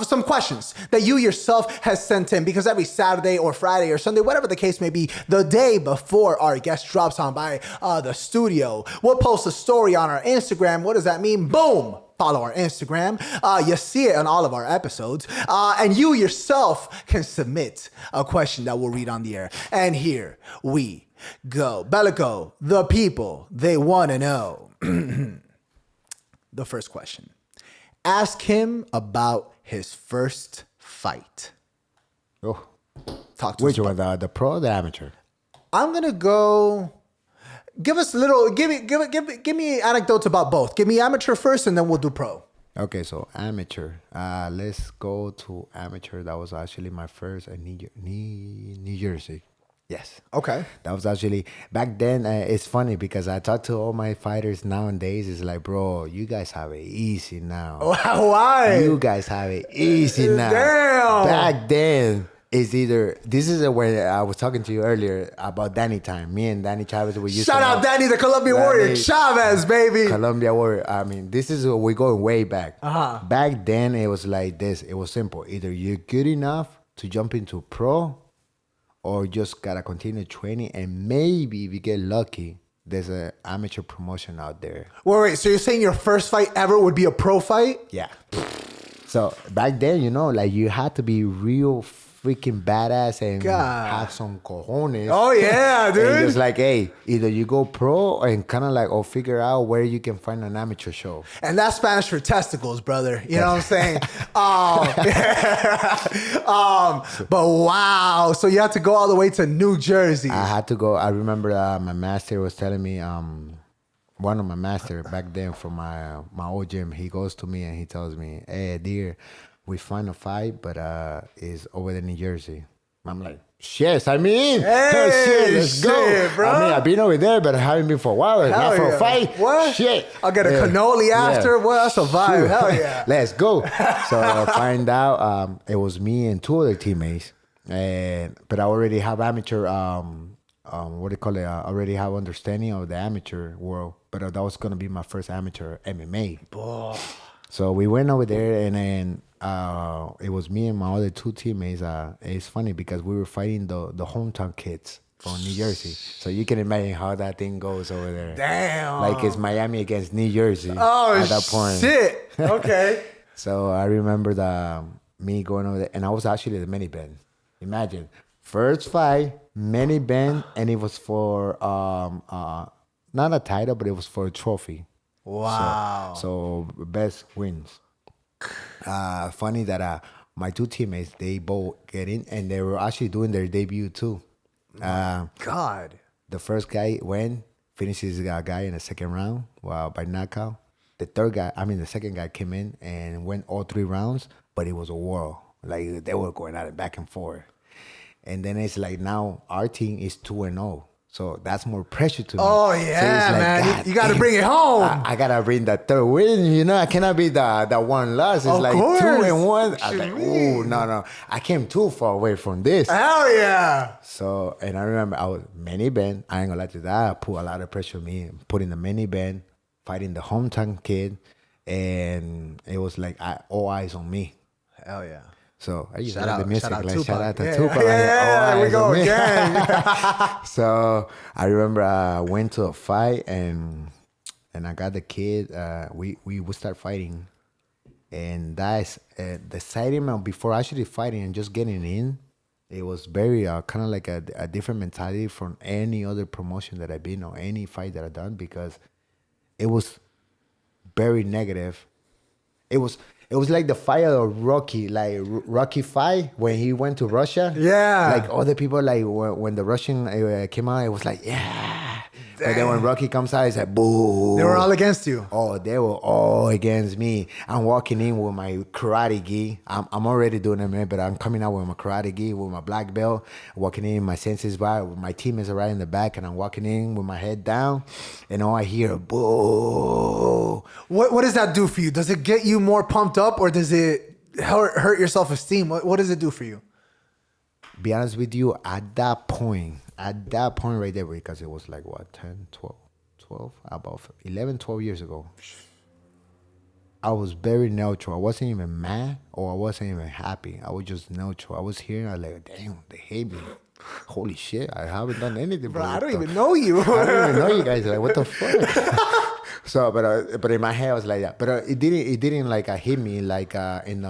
S2: some questions that you yourself has sent in, because every Saturday or Friday or Sunday, whatever the case may be, the day before our guest drops on by the studio, we'll post a story on our Instagram. What does that mean? Boom! Follow our Instagram. You see it on all of our episodes. And you yourself can submit a question that we'll read on the air. And here we go. Belico, the people, they want to know. The first question. Ask him about his first fight.
S1: Oh,
S2: Talk to
S1: which
S2: us
S1: one, the pro or the amateur?
S2: I'm going to go... Give me anecdotes about both. Give me amateur first and then we'll do pro.
S1: Okay, so amateur. Let's go to amateur. That was actually my first in New Jersey. Yes.
S2: Okay.
S1: That was actually back then. It's funny because I talk to all my fighters nowadays. It's like, bro, you guys have it easy now.
S2: Why?
S1: You guys have it easy now.
S2: Damn.
S1: Back then, it's either this is when I was talking to you earlier about Danny time. Me and Danny Chavez, we used
S2: Shout out Danny, the Colombian Warrior. Chavez, baby.
S1: Colombia Warrior. This is we're going way back.
S2: Uh-huh.
S1: Back then, it was like this. It was simple. Either you're good enough to jump into pro, or just gotta continue training, and maybe if you get lucky, there's an amateur promotion out there.
S2: Wait. So you're saying your first fight ever would be a pro fight?
S1: Yeah. So back then, you had to be real freaking badass and have some cojones.
S2: Oh yeah, dude.
S1: And just like, hey, either you go pro and kind of like, or figure out where you can find an amateur show.
S2: And that's Spanish for testicles, brother. You know what I'm saying? But wow. So you had to go all the way to New Jersey.
S1: I had to go. I remember my master was telling me, one of my master back then from my old gym, he goes to me and he tells me, "Hey, Edir, we find a fight, but it's over there in New Jersey." I'm like, "Shit, I mean,
S2: Hey,
S1: let's go,
S2: bro.
S1: I mean, I've been over there, but I haven't been for a while. It's not for
S2: yeah.
S1: a fight.
S2: What?
S1: Shit,
S2: I'll get a cannoli after. What? That's a vibe.
S1: Shoot.
S2: Hell yeah.
S1: Let's go." So I find out it was me and two other teammates, but I already have amateur. What do you call it? I already have understanding of the amateur world, but that was gonna be my first amateur MMA.
S2: Boy.
S1: So we went over there, and then it was me and my other two teammates. It's funny because we were fighting the hometown kids from New Jersey. So you can imagine how that thing goes over there.
S2: Damn.
S1: Like it's Miami against New Jersey
S2: Oh,
S1: at that point.
S2: shit. Okay.
S1: So I remember me going over there, and I was actually the mini band. Imagine, first fight, mini band, and it was for not a title, but it was for a trophy.
S2: Wow.
S1: So best wins. Funny that my two teammates, they both get in, and they were actually doing their debut too.
S2: God.
S1: The first guy finishes a guy in the second round by knockout. The second guy came in and went all 3 rounds, but it was a war. Like they were going at it back and forth. And then it's like now our team is 2-0. So that's more pressure to me.
S2: Oh,
S1: So
S2: yeah,
S1: it's like,
S2: man.
S1: God
S2: You got to
S1: damn,
S2: bring it home.
S1: I gotta bring that third win. I cannot be the one loss. It's
S2: Of
S1: like
S2: course.
S1: 2-1. I was
S2: What
S1: like,
S2: you mean?
S1: oh no, I came too far away from this.
S2: Hell yeah.
S1: So, and I remember I was mini band. I ain't gonna lie to that. I put a lot of pressure on me, putting the mini band, fighting the hometown kid, and it was like all eyes on me.
S2: Hell yeah.
S1: So I used
S2: Shout
S1: to
S2: out-
S1: the music.
S2: shout out
S1: Like,
S2: Tupac.
S1: shout out to
S2: Yeah,
S1: Tupac.
S2: yeah,
S1: Like,
S2: yeah,
S1: all
S2: we
S1: eyes
S2: go
S1: on me.
S2: again.
S1: So I remember I went to a fight and I got the kid. We would start fighting, and that's the excitement before actually fighting and just getting in. It was very kind of like a different mentality from any other promotion that I've been or any fight that I've done, because it was very negative. It was like the fight of Rocky, like Rocky fight when he went to Russia.
S2: Yeah.
S1: Like all the people, like when the Russian came out, it was like, yeah. But then when Rocky comes out, it's like, boo.
S2: They were all against you.
S1: Oh, they were all against me. I'm walking in with my karate gi. I'm already doing it, man, but I'm coming out with my karate gi, with my black belt, walking in, my senses bar, my teammates are right in the back, and I'm walking in with my head down, and all I hear, boo.
S2: What does that do for you? Does it get you more pumped up, or does it hurt your self-esteem? What does it do for you?
S1: Be honest with you, at that point right there, because it was like, what, 10, 12, about 11, 12 years ago, I was very neutral. I wasn't even mad or I wasn't even happy. I was just neutral. I was here and I was like, damn, they hate me. Holy shit, I haven't done anything.
S2: Bro, I don't even know you.
S1: I don't even know you guys. Like, what the fuck? So, but in my head, I was like that. But it didn't like hit me like in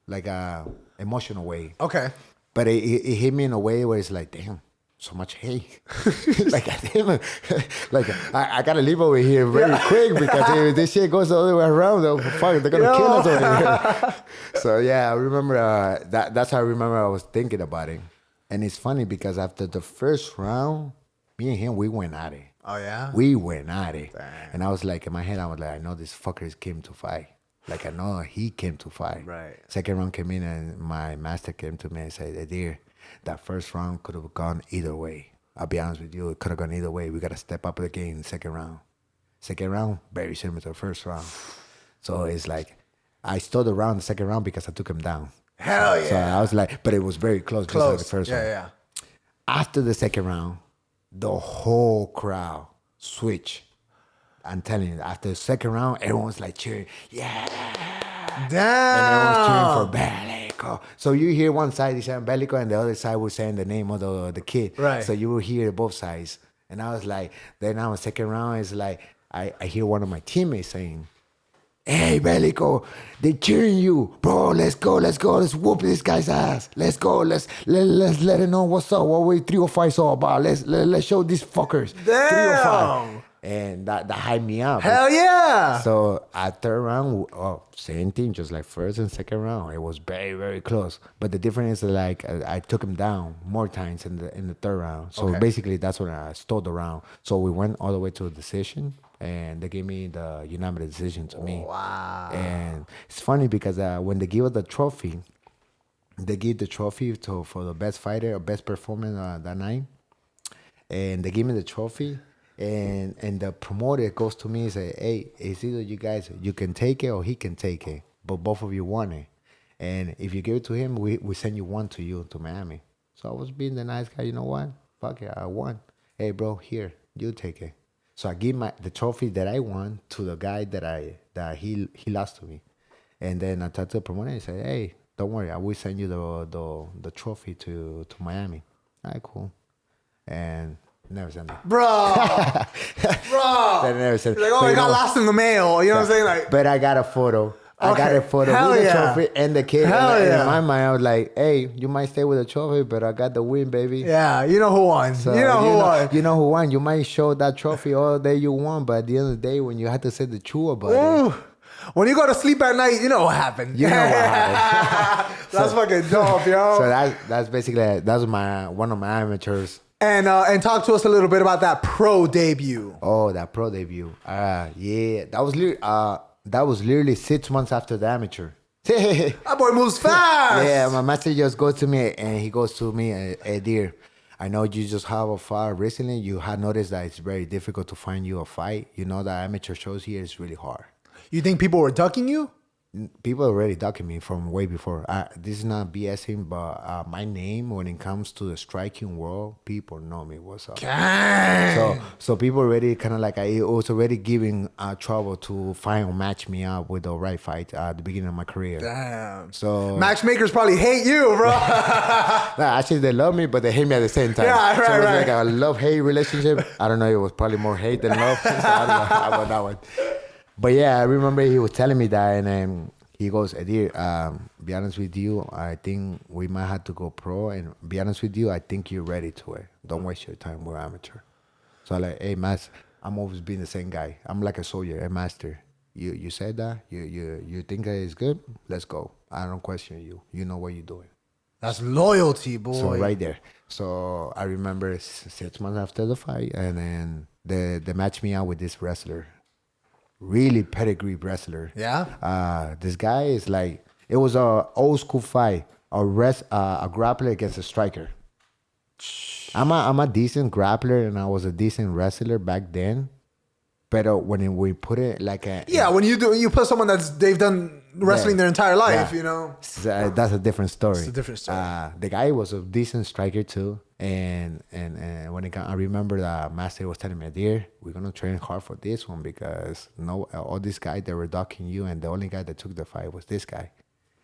S1: like a emotional way.
S2: Okay.
S1: But it hit me in a way where it's like, damn, so much hate. Like, damn, like I gotta leave over here very quick, because if this shit goes the other way around, they're gonna kill us over here. So yeah, I remember that's how I remember I was thinking about it. And it's funny because after the first round, me and him, we went at it.
S2: Oh yeah.
S1: We went at it.
S2: Dang.
S1: And I was like, in my head, I was like, I know this fuckers came to fight. Like, I know he came to fight.
S2: Right.
S1: Second round came in, and my master came to me and said, Edir, that first round could have gone either way. I'll be honest with you, it could have gone either way. We got to step up the game in the second round. Second round, very similar to the first round. So it's like, I stole the round, the second round, because I took him down.
S2: Hell yeah.
S1: So I was like, but it was very close, just like the first round.
S2: Yeah.
S1: After the second round, the whole crowd switched. I'm telling you, after the second round, everyone was like cheering, yeah.
S2: Damn.
S1: And everyone's cheering for Belico. So you hear one side, they saying Belico, and the other side was saying the name of the kid.
S2: Right.
S1: So you will hear both sides. And I was like, then now the second round is like, I hear one of my teammates saying, hey, Belico, they cheering you. Bro, let's go, let's whoop this guy's ass. Let's go, let's let him know what's up, what we 305 all about. Let's show these fuckers.
S2: Damn.
S1: 305. and that hyped me up.
S2: Hell yeah!
S1: So at third round, same thing, just like first and second round, it was very, very close. But the difference is like I took him down more times in the third round. So basically, that's when I stole the round. So we went all the way to a decision, and they gave me the unanimous decision to me.
S2: Wow!
S1: And it's funny because when they give us the trophy, they give the trophy for the best fighter or best performance that night, and they give me the trophy. And the promoter goes to me and say, hey, it's either you guys, you can take it or he can take it. But both of you want it. And if you give it to him, we send you one to you to Miami. So I was being the nice guy. You know what? Fuck it, I won. Hey, bro, here, you take it. So I give the trophy that I won to the guy that he lost to me. And then I talked to the promoter and said, hey, don't worry, I will send you the trophy to Miami. All right, cool. And never sent it.
S2: Bro.
S1: They never sent it.
S2: Like, oh, it got lost in the mail. You know what I'm saying? Like,
S1: but I got a photo. I got a photo
S2: Hell
S1: with the
S2: yeah.
S1: trophy and the kid.
S2: Hell
S1: and
S2: yeah.
S1: in my mind, I was like, hey, you might stay with the trophy, but I got the win, baby.
S2: yeah, you know who won.
S1: So,
S2: you know who won.
S1: You know who won. You might show that trophy all day you won, but at the end of the day, when you have to say the truth about
S2: Ooh. When you go to sleep at night, you know what happened.
S1: You know what happened.
S2: That's fucking dope, yo.
S1: So that's basically that's one of my amateurs.
S2: And talk to us a little bit about that pro debut.
S1: Oh, that pro debut. Yeah, that was literally 6 months after the amateur.
S2: That boy moves fast.
S1: Yeah, my master just goes to me and he goes to me, Edir, I know you just have a fight recently. You had noticed that it's very difficult to find you a fight. You know that amateur shows here is really hard.
S2: You think people were ducking you?
S1: People already ducking me from way before. This is not BSing, but my name when it comes to the striking world, people know me. What's up?
S2: Dang.
S1: So people already kind of like I was already giving trouble to find or match me up with the right fight at the beginning of my career.
S2: Damn.
S1: So
S2: Matchmakers probably hate you, bro.
S1: actually they love me, but they hate me at the same time.
S2: Yeah, right,
S1: so it was
S2: right.
S1: like a love-hate relationship. I don't know. It was probably more hate than love. So I don't know about that one. But yeah, I remember he was telling me that, and he goes, Edir, be honest with you, I think we might have to go pro, and be honest with you, I think you're ready to it. Don't waste your time. We're amateur. So I'm like, hey, Mas, I'm always being the same guy. I'm like a soldier, a master. You said that? You think that it's good? Let's go. I don't question you. You know what you're doing.
S2: That's loyalty, boy.
S1: So right there. So I remember 6 months after the fight, and then they matched me out with this wrestler. Really pedigree wrestler.
S2: Yeah.
S1: This guy is like, it was a old school fight, a grappler against a striker. I'm a decent grappler and I was a decent wrestler back then. But when we put it like
S2: when you put someone they've done wrestling their entire life, you know.
S1: That's a different story.
S2: It's a different story.
S1: The guy was a decent striker too, and when I remember the master was telling me, "Dear, we're gonna train hard for this one because all these guys that were ducking you, and the only guy that took the fight was this guy.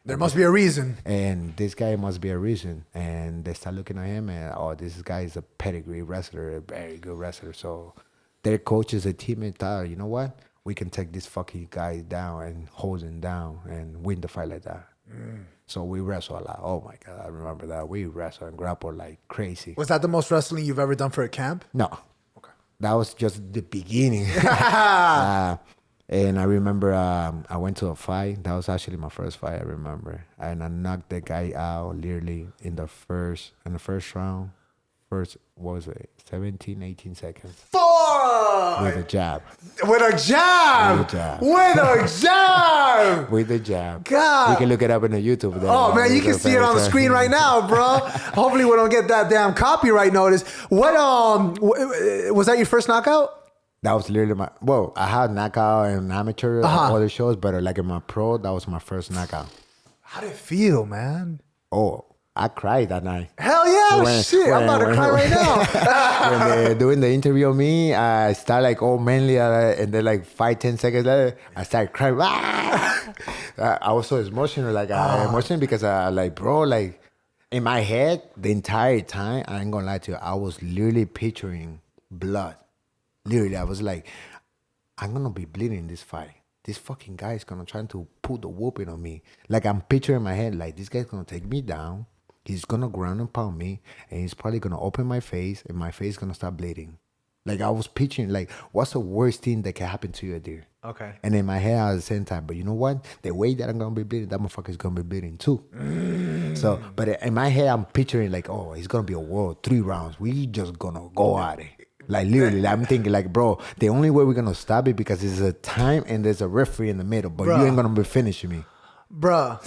S2: There must be a reason.
S1: And this guy must be a reason." And they start looking at him, and this guy is a pedigree wrestler, a very good wrestler. So their coaches, a teammate, thought, you know what? We can take this fucking guy down and hold him down and win the fight like that. So we wrestle a lot. Oh my God, I remember that. We wrestle and grapple like crazy.
S2: Was that the most wrestling you've ever done for a camp?
S1: No.
S2: Okay.
S1: That was just the beginning. And I remember I went to a fight. That was actually my first fight, I remember. And I knocked the guy out literally in the first round. What was it? 17, 18 seconds.
S2: Fuck!
S1: With a jab.
S2: With a jab!
S1: With a jab.
S2: With a jab!
S1: With a jab.
S2: God.
S1: You can look it up in the YouTube. There.
S2: Oh, man, you can see it on the screen right now, bro. Hopefully we don't get that damn copyright notice. What, was that your first knockout?
S1: That was literally I had knockout in amateur other shows, but like in my pro, that was my first knockout.
S2: How did it feel, man?
S1: Oh, I cried that night.
S2: Hell yeah, shit. I'm about to cry right now.
S1: When they're doing the interview of me, I start like all manly, and then like 5-10 seconds later, I start crying. I was so emotional, emotional because like, bro, like in my head, the entire time, I ain't gonna lie to you, I was literally picturing blood. Literally, I was like, I'm gonna be bleeding in this fight. This fucking guy is gonna try to put the whooping on me. Like I'm picturing in my head, like this guy's gonna take me down. He's gonna ground and pound me, and he's probably gonna open my face, and my face is gonna start bleeding. Like I was picturing, like, what's the worst thing that can happen to you, Edir?
S2: Okay.
S1: And in my head, at the same time, but you know what? The way that I'm gonna be bleeding, that motherfucker's gonna be bleeding too. So, but in my head, I'm picturing like, oh, it's gonna be a war, 3 rounds. We just gonna go at it. Like literally, like, I'm thinking like, bro, the only way we're gonna stop it because there's a time and there's a referee in the middle, but you ain't gonna be finishing me.
S2: Bruh.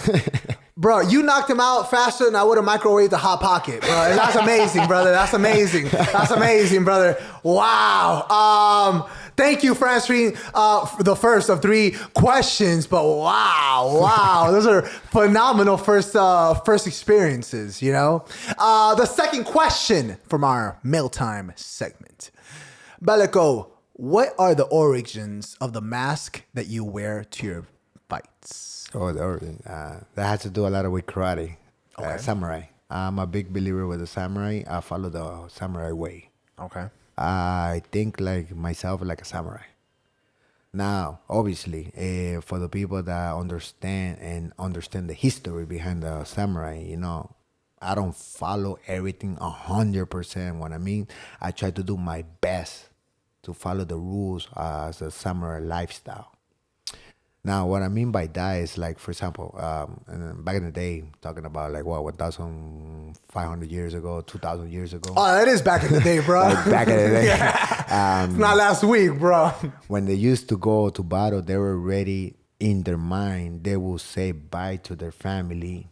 S2: Bro, you knocked him out faster than I would have microwaved the Hot Pocket, bro. And that's amazing, brother. That's amazing. That's amazing, brother. Wow. Thank you for answering the first of 3 questions. But wow, those are phenomenal first experiences. You know. The second question from our mealtime segment, Belico, what are the origins of the mask that you wear to your fights?
S1: Oh, the origin. That has to do a lot with karate, samurai. I'm a big believer with the samurai. I follow the samurai way.
S2: Okay.
S1: I think like myself like a samurai. Now, obviously, for the people that understand the history behind the samurai, you know, I don't follow everything 100%. What I mean, I try to do my best to follow the rules as a samurai lifestyle. Now, what I mean by that is like, for example, back in the day, talking about like, 1,500 years ago, 2,000 years ago.
S2: Oh, that is back in the day, bro.
S1: Like back in the day.
S2: It's not last week, bro.
S1: When they used to go to battle, they were ready in their mind. They will say bye to their family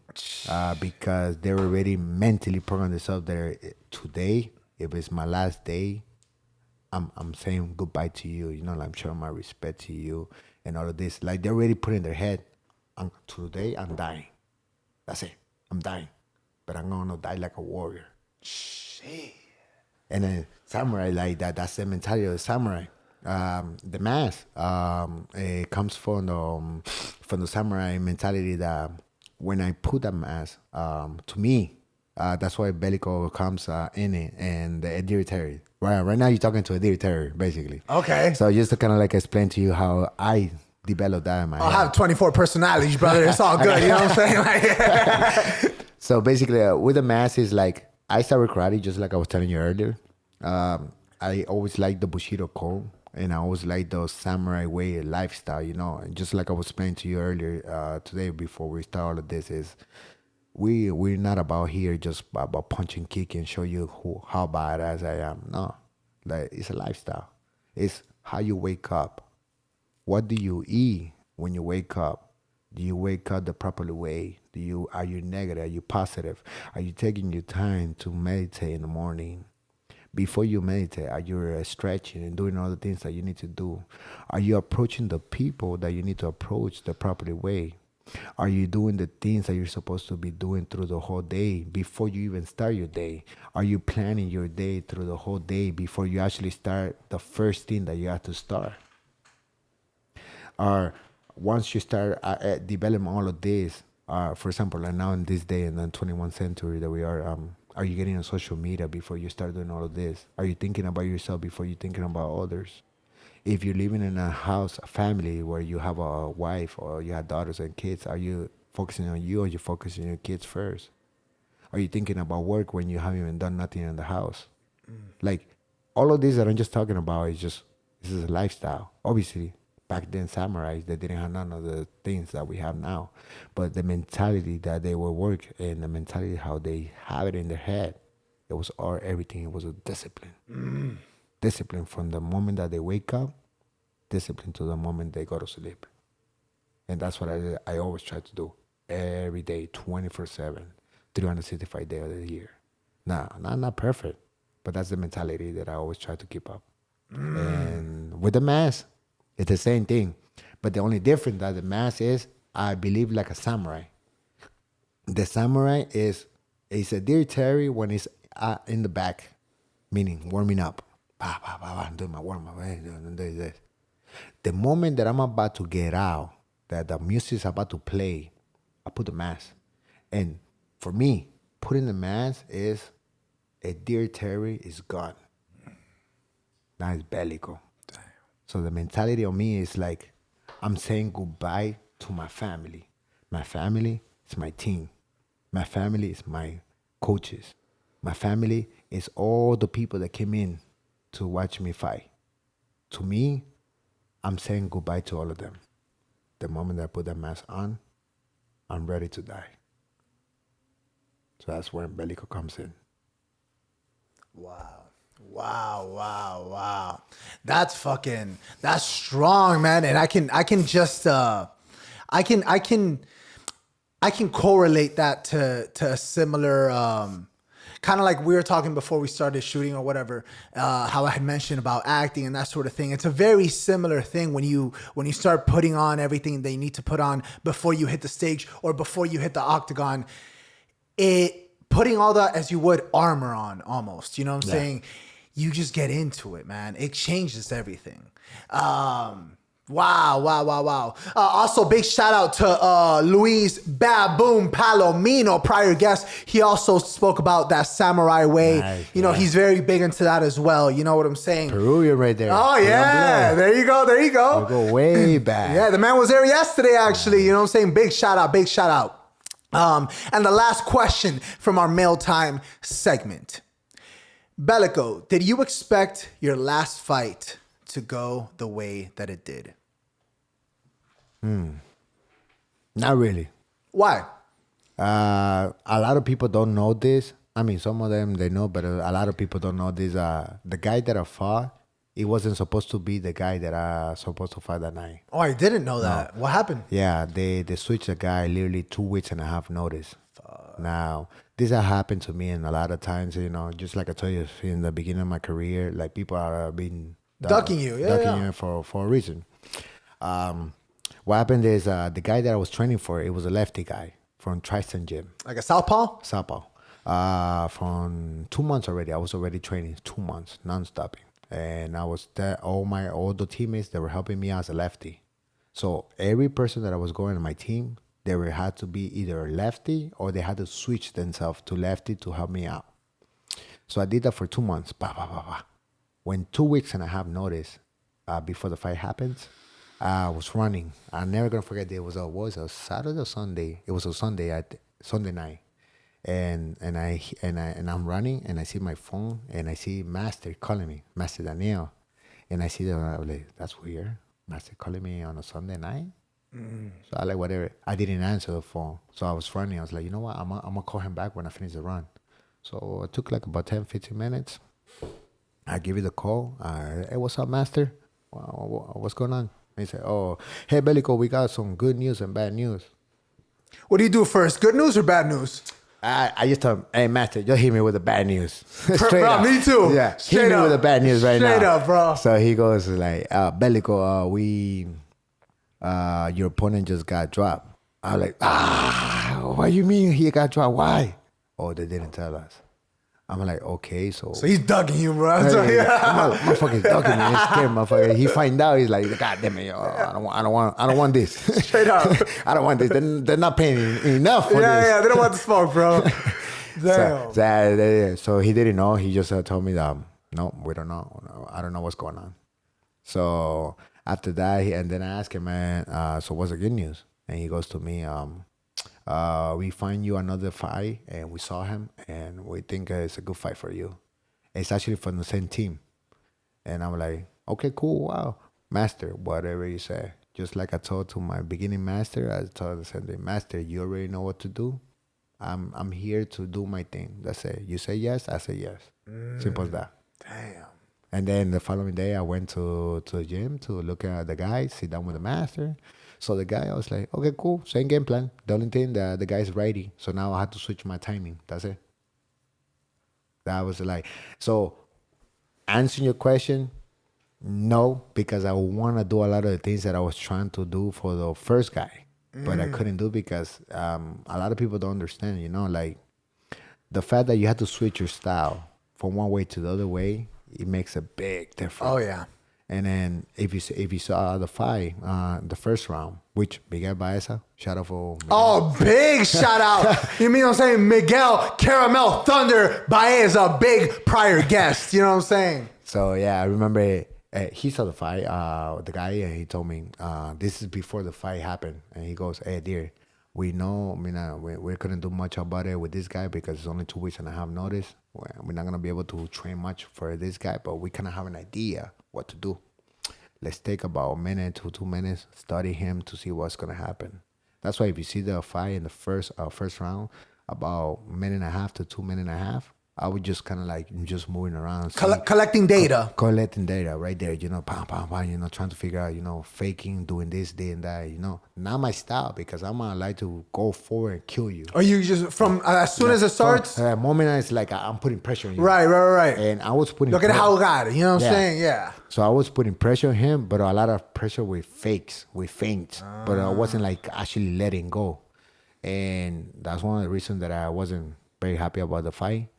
S1: because they were already mentally programmed themselves there. Today, if it's my last day, I'm saying goodbye to you. You know, like, I'm showing my respect to you. And all of this, like they're already put in their head, today I'm dying. That's it. I'm dying. But I'm gonna die like a warrior.
S2: Shit.
S1: And then samurai like that, that's the mentality of the samurai. The mask it comes from the samurai mentality that when I put that mask, to me, that's why Belico comes in it and the Edir territory. Right now you're talking to Edir territory, basically.
S2: Okay.
S1: So just to kind of like explain to you how I developed that in my head.
S2: I have 24 personalities, brother. It's all good. You know what I'm saying?
S1: So basically, with the mask is like, I started karate just like I was telling you earlier. I always liked the Bushido code, and I always liked the samurai way of lifestyle, you know. And just like I was explaining to you earlier today before we start all of this is, we're not about here just about punch and kick and show you how badass I am. No, like it's a lifestyle. It's how you wake up. What do you eat when you wake up? Do you wake up the proper way? Are you negative? Are you positive? Are you taking your time to meditate in the morning? Before you meditate, are you stretching and doing all the things that you need to do? Are you approaching the people that you need to approach the proper way? Are you doing the things that you're supposed to be doing through the whole day before you even start your day? Are you planning your day through the whole day before you actually start the first thing that you have to start? Or once you start developing all of this, for example, like now in this day in the 21st century that we are you getting on social media before you start doing all of this? Are you thinking about yourself before you're thinking about others? If you're living in a house, a family where you have a wife or you have daughters and kids, are you focusing on you or you focusing on your kids first? Are you thinking about work when you haven't even done nothing in the house? Like, all of this that I'm just talking about this is a lifestyle. Obviously, back then, samurais, they didn't have none of the things that we have now. But the mentality that they will work and the mentality how they have it in their head, it was everything. It was a discipline. Discipline from the moment that they wake up, discipline to the moment they go to sleep. And that's what I always try to do every day, 24/7, 365 days of the year. Nah, not perfect, but that's the mentality that I always try to keep up. And with the mask, it's the same thing. But the only difference that the mask is, I believe like a samurai. The samurai is a Edir Terry when it's in the back, meaning warming up. I'm doing my warm up. The moment that I'm about to get out, that the music is about to play, I put the mask. And for me, putting the mask is Edir Terry is gone. Now it's Belico. So the mentality of me is like, I'm saying goodbye to my family. My family is my team. My family is my coaches. My family is all the people that came in to watch me fight. To me, I'm saying goodbye to all of them. The moment that I put that mask on, I'm ready to die. So that's when Belico comes in.
S2: Wow. That's strong, man. And I can correlate that to a similar, kind of like we were talking before we started shooting or whatever, how I had mentioned about acting and that sort of thing. It's a very similar thing when you start putting on everything that you need to put on before you hit the stage or before you hit the octagon. Putting all that as you would armor on almost, you know what I'm saying? You just get into it, man. It changes everything. Wow. Also, big shout out to Luis Baboon Palomino, prior guest. He also spoke about that samurai way. Nice, he's very big into that as well. You know what I'm saying?
S1: Peruvian right there.
S2: Oh, yeah. There you go.
S1: We go way back.
S2: Yeah, the man was there yesterday, actually. You know what I'm saying? Big shout out. And the last question from our mail time segment. Belico, did you expect your last fight to go the way that it did?
S1: Not really.
S2: Why?
S1: A lot of people don't know this. I mean, some of them, they know, but a lot of people don't know this. The guy that I fought, it wasn't supposed to be the guy that I supposed to fight that night.
S2: Oh, I didn't know that. What happened?
S1: Yeah, they switched the guy literally 2 weeks and a half notice. Now, this has happened to me, and a lot of times, just like I told you in the beginning of my career, like people are being
S2: ducking you,
S1: you for a reason. What happened is the guy that I was training for, it was a lefty guy from Tristan Gym.
S2: Like a southpaw?
S1: Southpaw. From 2 months already, I was already training 2 months, non-stopping. And I was there, all the teammates, they were helping me as a lefty. So every person that I was going on my team, had to be either lefty or they had to switch themselves to lefty to help me out. So I did that for 2 months. When 2 weeks and a half notice before the fight happens, I was running. I'm never gonna forget. It was a Saturday or Sunday. It was a Sunday night, and I'm running and I see my phone and I see Master calling me, Master Daniel, and I see that I was like, that's weird. Master calling me on a Sunday night. So I like whatever. I didn't answer the phone, so I was running. I was like, you know what? I'm gonna call him back when I finish the run. So it took like about 10-15 minutes. I give you the call. Hey, what's up, Master? What's going on? And he said, oh, hey, Belico, we got some good news and bad news.
S2: What do you do first? Good news or bad news?
S1: I just told him, hey, Master, just hit me with the bad news. Straight
S2: bro,
S1: up.
S2: Me too.
S1: Yeah, hit me with the bad news right now.
S2: Straight up, bro.
S1: So he goes like, Belico, your opponent just got dropped. I was like, what do you mean he got dropped? Why? Oh, they didn't tell us. I'm like, okay, so
S2: he's ducking you, bro.
S1: Motherfucker's ducking me. He's scared, motherfucker. He find out, he's like, God damn it, yo, I don't want this.
S2: Straight up.
S1: I don't want this. They're not paying enough for this.
S2: Yeah, they don't want the smoke, bro. Damn.
S1: So he didn't know. He just told me that, no, we don't know. No, I don't know what's going on. So after that, and then I asked him, man, so what's the good news? And he goes to me, we find you another fight, and we saw him, and we think it's a good fight for you. It's actually from the same team. And I'm like, okay, cool, wow. Master, whatever you say. Just like I told to my beginning master, I told the same thing. Master, you already know what to do. I'm here to do my thing. That's it. You say yes, I say yes. Simple as that.
S2: Damn.
S1: And then the following day, I went to the gym to look at the guys, sit down with the master. So the guy, I was like, okay, cool, same game plan. The only thing, the guy's righty. So now I had to switch my timing. That's it. That was like, so answering your question, no, because I want to do a lot of the things that I was trying to do for the first guy. But I couldn't do because a lot of people don't understand, like the fact that you have to switch your style from one way to the other way, it makes a big difference.
S2: Oh, yeah.
S1: And then if you saw the fight, the first round, which Miguel Baeza, shout out for Miguel.
S2: Oh, big shout out. You mean I'm saying Miguel Caramel Thunder Baeza, big prior guest. You know what I'm saying?
S1: So, yeah, I remember he saw the fight, the guy, and he told me, this is before the fight happened. And he goes, hey, Edir, we know, we couldn't do much about it with this guy because it's only 2 weeks and a half notice. we're not gonna be able to train much for this guy, but we kind of have an idea what to do. Let's take about a minute to 2 minutes, study him to see what's gonna happen. That's why if you see the fight in the first round, about 1.5 to 2.5 minutes, I would just kind of like just moving around,
S2: collecting data,
S1: collecting data right there. Pam, pam, pam. Trying to figure out, faking, doing this, doing that. Not my style because I'm not like to go forward and kill you.
S2: Or you just from as soon as it starts,
S1: the moment it's like I'm putting pressure on you.
S2: Right.
S1: And I was putting.
S2: Look at how got it. You know what I'm saying? Yeah.
S1: So I was putting pressure on him, but a lot of pressure with fakes, with feints. But I wasn't like actually letting go, and that's one of the reasons that I wasn't very happy about the fight.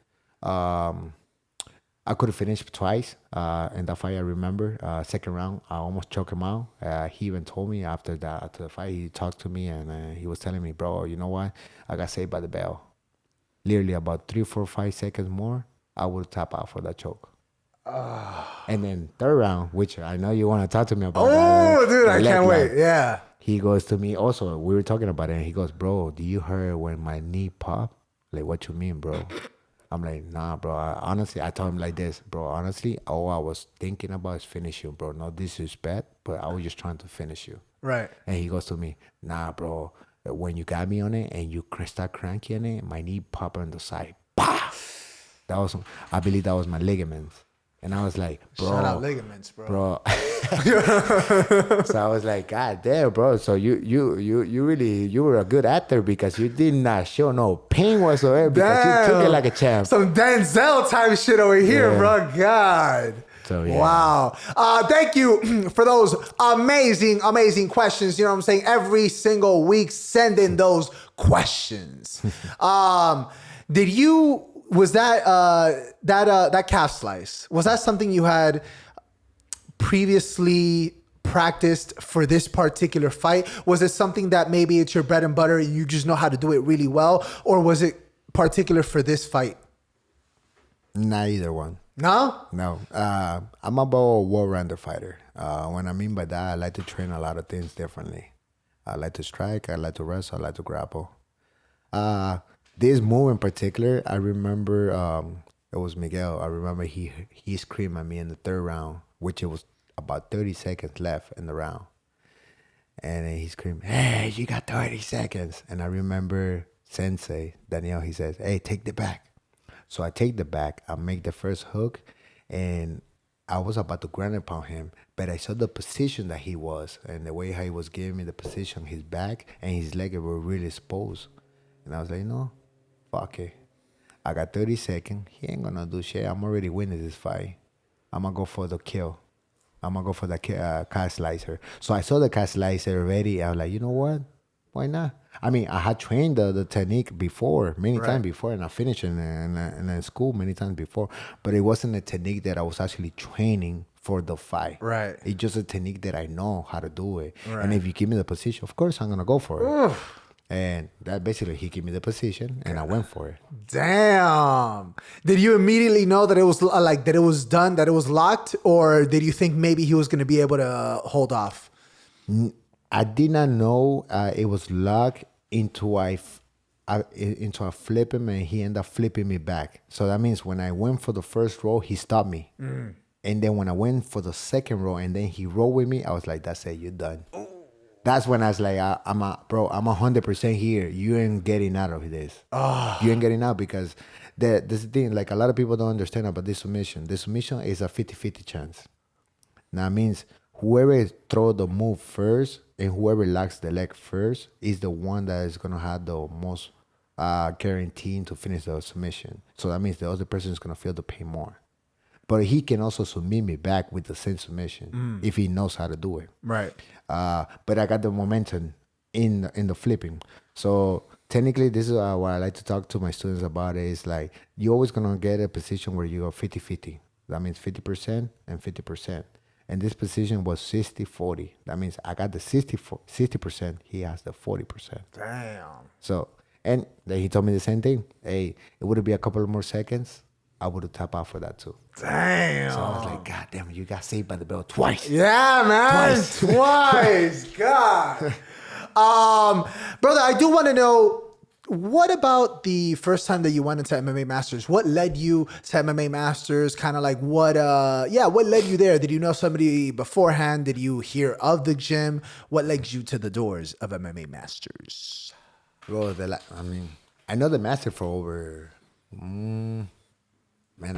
S1: I could have finished twice in that fight. I remember second round, I almost choked him out. He even told me after the fight, he talked to me and he was telling me, bro, you know what? I got saved by the bell. Literally about 3, 4, 5 seconds more, I would tap out for that choke. And then third round, which I know you want to talk to me about.
S2: Oh, dude, I can't wait. Yeah.
S1: He goes to me also. We were talking about it, and he goes, bro, do you hear when my knee popped? Like, what you mean, bro? I'm like, nah, bro. Honestly, I told him like this, bro. Honestly, all I was thinking about is finish you, bro. No disrespect, but I was just trying to finish you.
S2: Right.
S1: And he goes to me, nah, bro. When you got me on it and you start cranky on it, my knee popped on the side. Bah! I believe that was my ligaments. And I was like, bro.
S2: Shout out ligaments, bro.
S1: So I was like, God damn, bro. So you were a good actor because you did not show no pain whatsoever because you took it like a champ.
S2: Some Denzel type shit over here, bro. God.
S1: So, yeah.
S2: Wow. Thank you for those amazing questions. You know what I'm saying? Every single week, send in those questions. Was that calf slice, was that something you had previously practiced for this particular fight? Was it something that maybe it's your bread and butter and you just know how to do it really well? Or was it particular for this fight?
S1: Not either one.
S2: No?
S1: No. I'm about a well-rounded fighter. What I mean by that, I like to train a lot of things differently. I like to strike, I like to wrestle, I like to grapple. This move in particular, I remember it was Miguel. I remember he screamed at me in the third round, which it was about 30 seconds left in the round. And he screamed, hey, you got 30 seconds. And I remember Sensei, Daniel, he says, hey, take the back. So I take the back, I make the first hook, and I was about to ground and pound him, but I saw the position that he was and the way how he was giving me the position, his back and his leg were really exposed. And I was like, no. Fuck it. I got 30 seconds. He ain't gonna do shit. I'm already winning this fight. I'm gonna go for the kill. I'm gonna go for the calf slicer. So I saw the calf slicer already. I was like, you know what? Why not? I mean, I had trained the technique before, many times before, and I finished in school many times before. But it wasn't a technique that I was actually training for the fight.
S2: Right.
S1: It's just a technique that I know how to do it. Right. And if you give me the position, of course I'm gonna go for it. Oof. And that basically, he gave me the position, and I went for it.
S2: Damn! Did you immediately know that it was that it was done, that it was locked, or did you think maybe he was going to be able to hold off?
S1: I did not know it was locked into I flip him, and he ended up flipping me back. So that means when I went for the first roll, he stopped me, and then when I went for the second roll, and then he rolled with me, I was like, "That's it, you're done." Ooh. That's when I was like, I'm 100% here. You ain't getting out of this. Oh. You ain't getting out because this is the thing. Like, a lot of people don't understand about this submission. The submission is a 50-50 chance. Now, it means whoever throw the move first and whoever locks the leg first is the one that is going to have the most guaranteed to finish the submission. So that means the other person is going to feel the pain more. But he can also submit me back with the same submission if he knows how to do it.
S2: Right.
S1: But I got the momentum in the flipping. So technically, this is what I like to talk to my students about. Is like, you're always going to get a position where you go 50-50. That means 50% and 50%. And this position was 60-40. That means I got the 60%. He has the 40%.
S2: Damn.
S1: So, and then he told me the same thing. Hey, it would be a couple of more seconds. I would have tapped out for that too.
S2: Damn.
S1: So I was like, God damn it, you got saved by the bell twice.
S2: Yeah, man. Twice. God. Brother, I do want to know, What about the first time that you went into MMA Masters? What led you to MMA Masters? Kind of like what led you there? Did you know somebody beforehand? Did you hear of the gym? What led you to the doors of MMA Masters?
S1: Bro, I mean, I know the master for over, I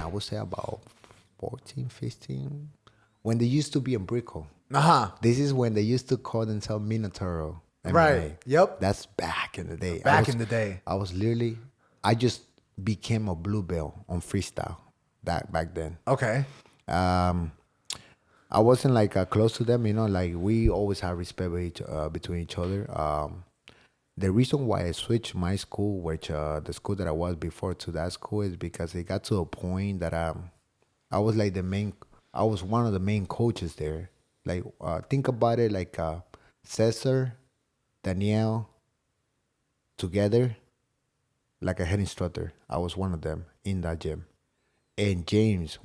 S1: would say about 14, 15. When they used to be in Belico.
S2: Uh-huh.
S1: This is when they used to call themselves Minotauro. MMA.
S2: Right. Yep.
S1: That's back in the day.
S2: In the day.
S1: I just became a blue belt on freestyle back then.
S2: Okay.
S1: I wasn't like close to them, like we always have respect between each other. The reason why I switched my school, which the school that I was before to that school, is because it got to a point that I was like I was one of the main coaches there. Like think about it like Cesar, Danielle, together, like a head instructor. I was one of them in that gym. And James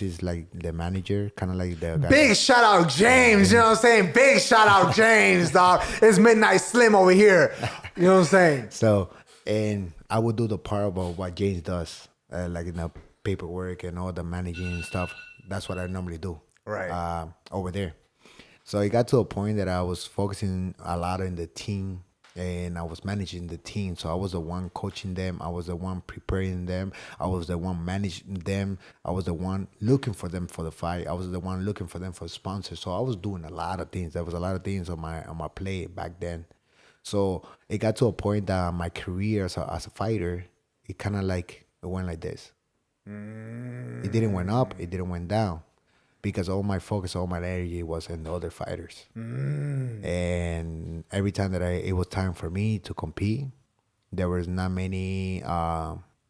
S1: is like the manager, kind of like the guy.
S2: Big shout out James, you know what I'm saying? Big shout out James, dog. It's Midnight Slim over here. You know what I'm saying?
S1: So, and I would do the part about what James does, like in the paperwork and all the managing and stuff. That's what I normally do.
S2: Right.
S1: Over there. So it got to a point that I was focusing a lot on the team and I was managing the team. So I was the one coaching them. I was the one preparing them. I was the one managing them. I was the one looking for them for the fight. I was the one looking for them for sponsors. So I was doing a lot of things. There was a lot of things on my plate back then. So it got to a point that my career as a fighter, it kind of like, it went like this. It didn't went up. It didn't went down. Because all my focus, all my energy was in the other fighters. And every time that it was time for me to compete, there was not many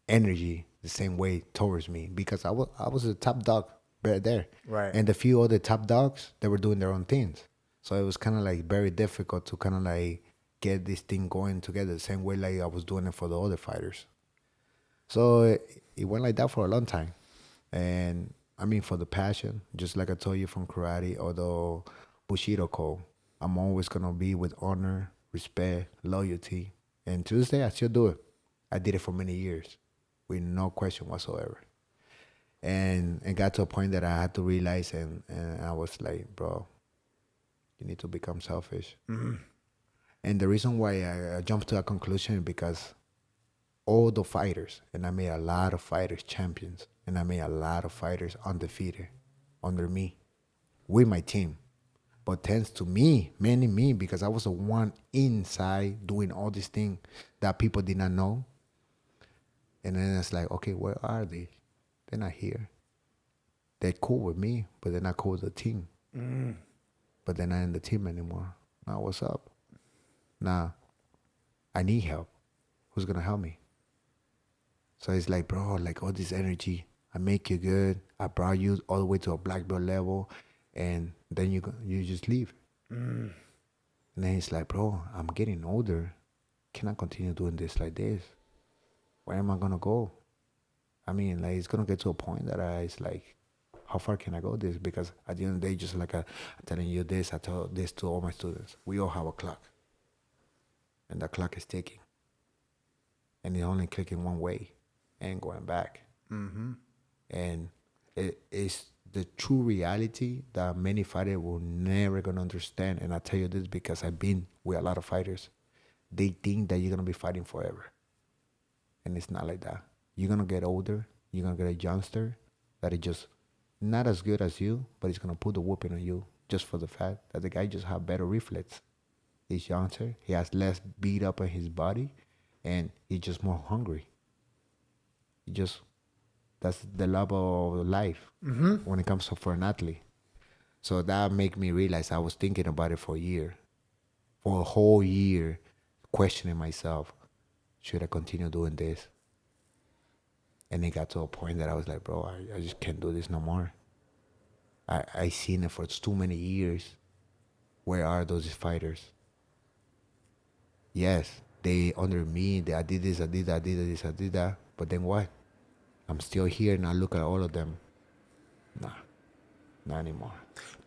S1: energy the same way towards me because I was a top dog right there.
S2: Right.
S1: And the few other top dogs, they were doing their own things. So it was kind of like very difficult to kind of like get this thing going together the same way like I was doing it for the other fighters. So it went like that for a long time. And I mean, for the passion, just like I told you from karate, although Bushido code, I'm always going to be with honor, respect, loyalty. And Tuesday, I still do it. I did it for many years with no question whatsoever. And it got to a point that I had to realize, and I was like, bro, you need to become selfish. Mm-hmm. And the reason why I jumped to that conclusion is because all the fighters, and I made a lot of fighters champions, and I made a lot of fighters undefeated under me with my team. But thanks to me, mainly me, because I was the one inside doing all these things that people did not know. And then it's like, okay, where are they? They're not here. They're cool with me, but they're not cool with the team. But they're not in the team anymore. Now, what's up? Now, I need help. Who's going to help me? So it's like, bro, like all this energy, I make you good. I brought you all the way to a black belt level, and then you just leave. And then it's like, bro, I'm getting older. Can I continue doing this like this? Where am I gonna go? I mean, like it's gonna get to a point that it's like, how far can I go this? Because at the end of the day, just like I'm telling you this, I tell this to all my students. We all have a clock, and that clock is ticking, and it's only clicking one way. And going back. Mm-hmm. And it is the true reality that many fighters will never gonna understand. And I tell you this because I've been with a lot of fighters. They think that you're gonna be fighting forever. And it's not like that. You're gonna get older, you're gonna get a youngster that is just not as good as you, but he's gonna put the whooping on you just for the fact that the guy just have better reflex. He's younger, he has less beat up on his body, and he's just more hungry. That's the love of life when it comes to for an athlete. So that made me realize I was thinking about it for a whole year, questioning myself, should I continue doing this? And it got to a point that I was like, bro, I just can't do this no more. I seen it for too many years. Where are those fighters? Yes, they under me, I did this, I did that, but then what? I'm still here and I look at all of them. Nah, not anymore.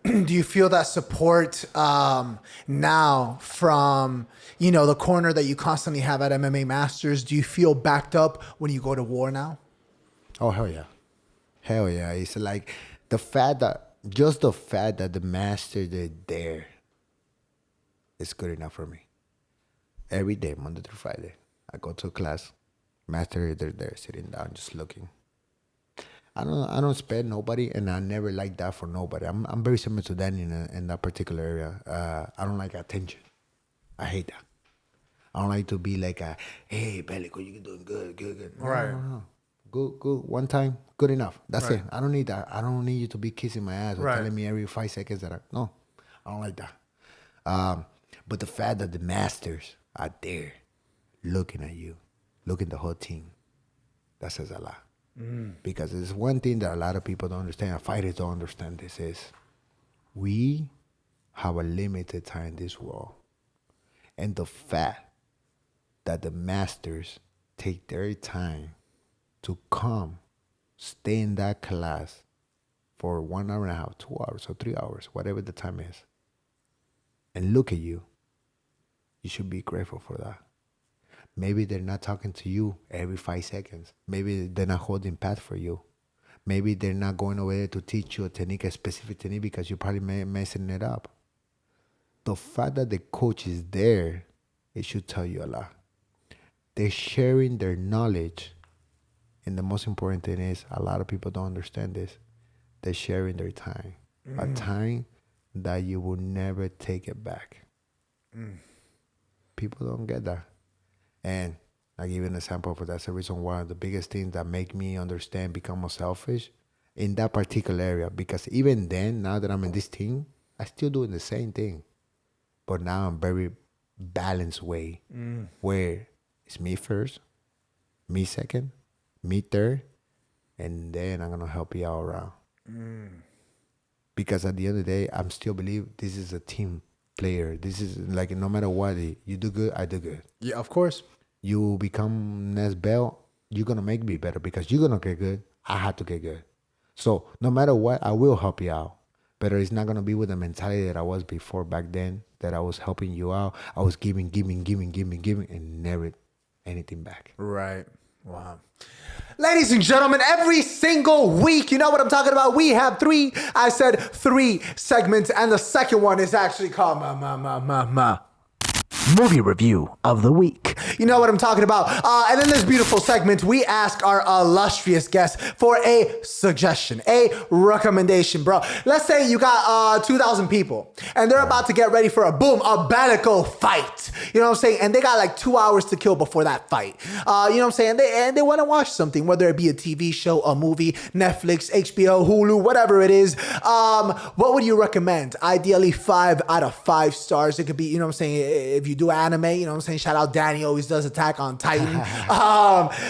S2: do you feel that support now from, the corner that you constantly have at MMA Masters? Do you feel backed up when you go to war now?
S1: Oh, hell yeah. Hell yeah. It's like the fact that the masters are there is good enough for me. Every day, Monday through Friday, I go to a class. Master, they're there sitting down, just looking. I don't spare nobody, and I never like that for nobody. I'm very similar to Danny in that particular area. I don't like attention. I hate that. I don't like to be like, hey, Belico, you're doing good.
S2: Right.
S1: No. Good. One time, good enough. That's it. I don't need that. I don't need you to be kissing my ass or telling me every 5 seconds that I don't like that. But the fact that the masters are there looking at you, looking at the whole team, that says a lot. Because it's one thing that a lot of people don't understand, fighters don't understand this is, we have a limited time in this world. And the fact that the masters take their time to come, stay in that class for 1 hour and a half, 2 hours, or 3 hours, whatever the time is, and look at you, you should be grateful for that. Maybe they're not talking to you every 5 seconds. Maybe they're not holding path for you. Maybe they're not going over there to teach you a specific technique because you're probably messing it up. The fact that the coach is there, it should tell you a lot. They're sharing their knowledge. And the most important thing is, a lot of people don't understand this. They're sharing their time. A time that you will never take it back. People don't get that. And I give you an example for that's the reason why the biggest thing that make me understand, become more selfish in that particular area. Because even then, now that I'm in this team, I still doing the same thing. But now I'm very balanced way where it's me first, me second, me third, and then I'm going to help you out around. Because at the end of the day, I'm still believe this is a team player. This is like, no matter what, you do good, I do good.
S2: Yeah, of course.
S1: You become next belt, you're going to make me better because you're going to get good. I have to get good. So no matter what, I will help you out. But it's not going to be with the mentality that I was before back then, that I was helping you out. I was giving, and never anything back.
S2: Right. Wow. Ladies and gentlemen, every single week, you know what I'm talking about? We have three segments, and the second one is actually called Movie Review of the Week. You know what I'm talking about. And in this beautiful segment, we ask our illustrious guests for a suggestion, a recommendation, bro. Let's say you got 2,000 people, and they're about to get ready for a Belico fight. You know what I'm saying? And they got like 2 hours to kill before that fight. You know what I'm saying? And they want to watch something, whether it be a TV show, a movie, Netflix, HBO, Hulu, whatever it is. What would you recommend? Ideally, 5 out of 5 stars. It could be, you know what I'm saying, if you do anime, you know what I'm saying? Shout out Danny, always does Attack on Titan.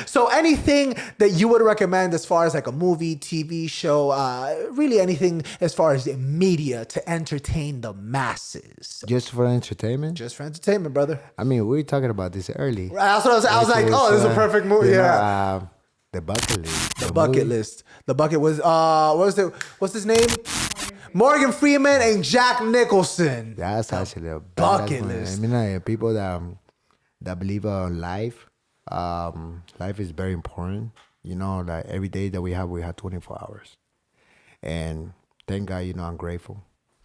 S2: So anything that you would recommend as far as like a movie, TV show, really anything as far as media to entertain the masses.
S1: Just for entertainment?
S2: Just for entertainment, brother.
S1: I mean, we were talking about this early.
S2: That's what I was like, oh, this is a perfect movie. Yeah.
S1: The bucket list.
S2: The bucket list. The bucket was, what's his name? Morgan Freeman and Jack Nicholson.
S1: That's actually a
S2: bucket list.
S1: I mean, people that believe in life, life is very important. You know, like every day that we have 24 hours. And thank God, you know, I'm grateful.